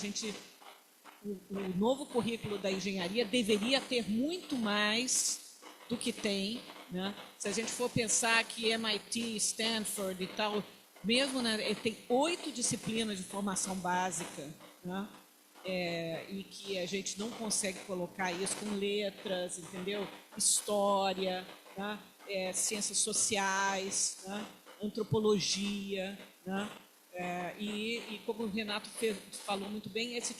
o novo currículo da engenharia deveria ter muito mais do que tem, né? Se a gente for pensar que MIT, Stanford e tal, mesmo tem 8 disciplinas de formação básica, né? E que a gente não consegue colocar isso com letras, entendeu? História, né? Ciências sociais, né? Antropologia, né? E como o Renato falou muito bem, esses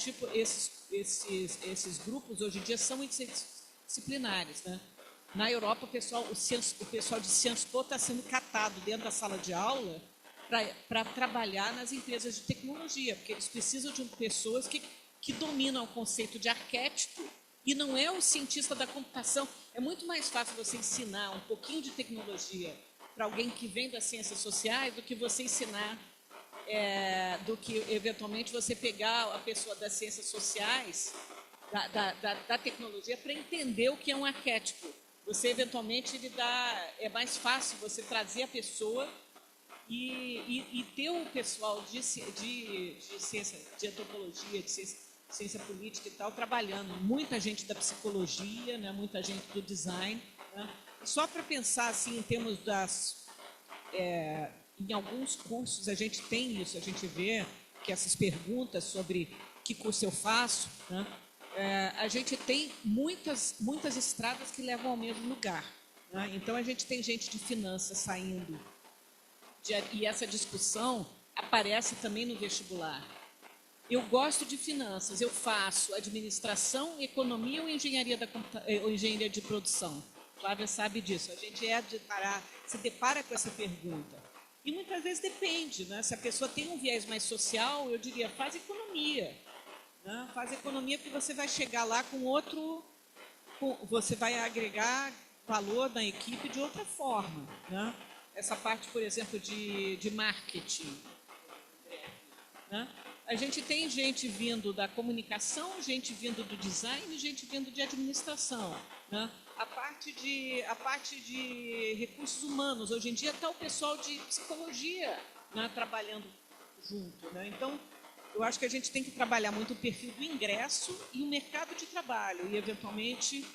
grupos hoje em dia são interdisciplinares, né? Na Europa, o pessoal de Sciences Po está sendo catado dentro da sala de aula para trabalhar nas empresas de tecnologia, porque eles precisam de pessoas que dominam o conceito de arquétipo e não é o cientista da computação. É muito mais fácil você ensinar um pouquinho de tecnologia para alguém que vem das ciências sociais do que você ensinar, do que eventualmente você pegar a pessoa das ciências sociais, da tecnologia, para entender o que é um arquétipo. Você eventualmente é mais fácil você trazer a pessoa e ter o pessoal de ciência, de antropologia, de ciência política e tal, trabalhando. Muita gente da psicologia, né? Muita gente do design. Né? Só para pensar assim, em termos em alguns cursos a gente tem isso, a gente vê que essas perguntas sobre que curso eu faço, né? A gente tem muitas estradas que levam ao mesmo lugar. Né? Então, a gente tem gente de finanças saindo, e essa discussão aparece também no vestibular. Eu gosto de finanças, eu faço administração, economia ou engenharia de produção? Flávia sabe disso. A gente se depara com essa pergunta. E muitas vezes depende, né? Se a pessoa tem um viés mais social, eu diria, faz economia. Né? Faz economia porque você vai chegar lá você vai agregar valor na equipe de outra forma. Né? Essa parte, por exemplo, de marketing. Né? A gente tem gente vindo da comunicação, gente vindo do design, gente vindo de administração. Né? A parte de recursos humanos, hoje em dia está o pessoal de psicologia, né, trabalhando junto. Né? Então, eu acho que a gente tem que trabalhar muito o perfil do ingresso e o mercado de trabalho. E, eventualmente,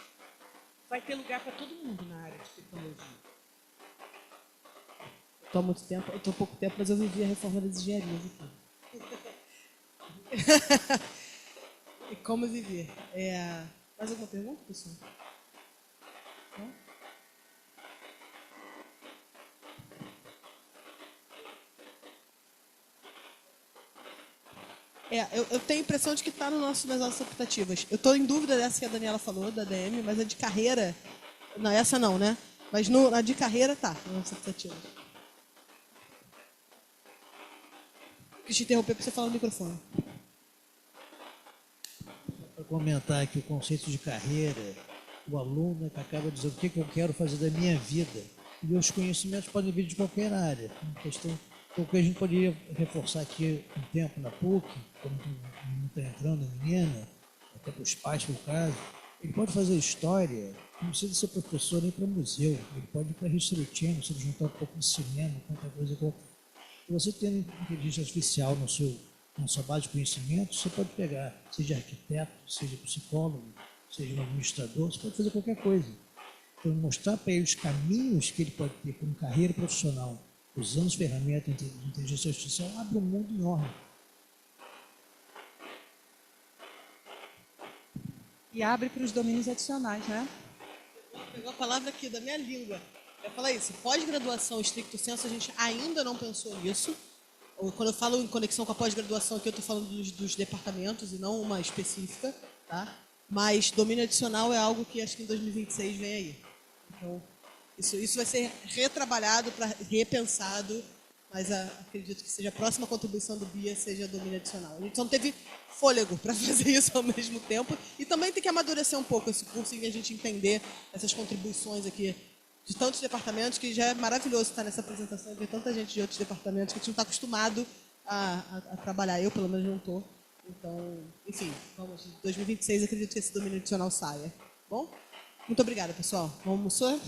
vai ter lugar para todo mundo na área de tecnologia. Estou há muito tempo, eu estou há pouco tempo, mas eu vivi a reforma das engenharias aqui. E como eu vivi? Mais alguma pergunta, pessoal? Não? Eu tenho a impressão de que está nas nossas optativas. Eu estou em dúvida dessa que a Daniela falou, da DM, mas a de carreira... Não, essa não, né? Mas a de carreira está nas nossas optativas. Quis te interromper para você falar no microfone. Para comentar que o conceito de carreira, o aluno que acaba dizendo o que eu quero fazer da minha vida. E os conhecimentos podem vir de qualquer área. Uma questão que a gente poderia reforçar aqui um tempo na PUC, como não está entrando a menina, até para os pais, por caso, ele pode fazer história, não precisa ser professor nem para museu, ele pode ir para Restrutino, se ele juntar um pouco de cinema, qualquer coisa qualquer. Se você tem inteligência artificial na sua base de conhecimento, você pode pegar, seja arquiteto, seja psicólogo, seja um administrador, você pode fazer qualquer coisa. Então, mostrar para ele os caminhos que ele pode ter como carreira profissional, usando as ferramentas de inteligência artificial, abre um mundo enorme. E abre para os domínios adicionais, né? Pegou a palavra aqui da minha língua. Eu ia falar isso. Pós-graduação, estricto sensu, a gente ainda não pensou nisso. Quando eu falo em conexão com a pós-graduação aqui, eu estou falando dos departamentos e não uma específica, tá? Mas domínio adicional é algo que acho que em 2026 vem aí. Então, isso vai ser retrabalhado, repensado, mas acredito que seja a próxima contribuição do BIA seja domínio adicional. A gente só não teve fôlego para fazer isso ao mesmo tempo e também tem que amadurecer um pouco esse curso e a gente entender essas contribuições aqui de tantos departamentos, que já é maravilhoso estar nessa apresentação e ver tanta gente de outros departamentos que a gente não está acostumado a trabalhar. Eu, pelo menos, não estou. Então, enfim, vamos, em 2026 acredito que esse domínio adicional saia. Bom? Muito obrigada, pessoal. Vamos almoçar?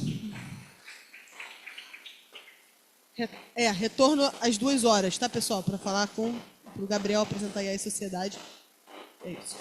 Retorno às 2 horas, tá, pessoal? Para falar com o Gabriel, apresentar aí a sociedade. É isso.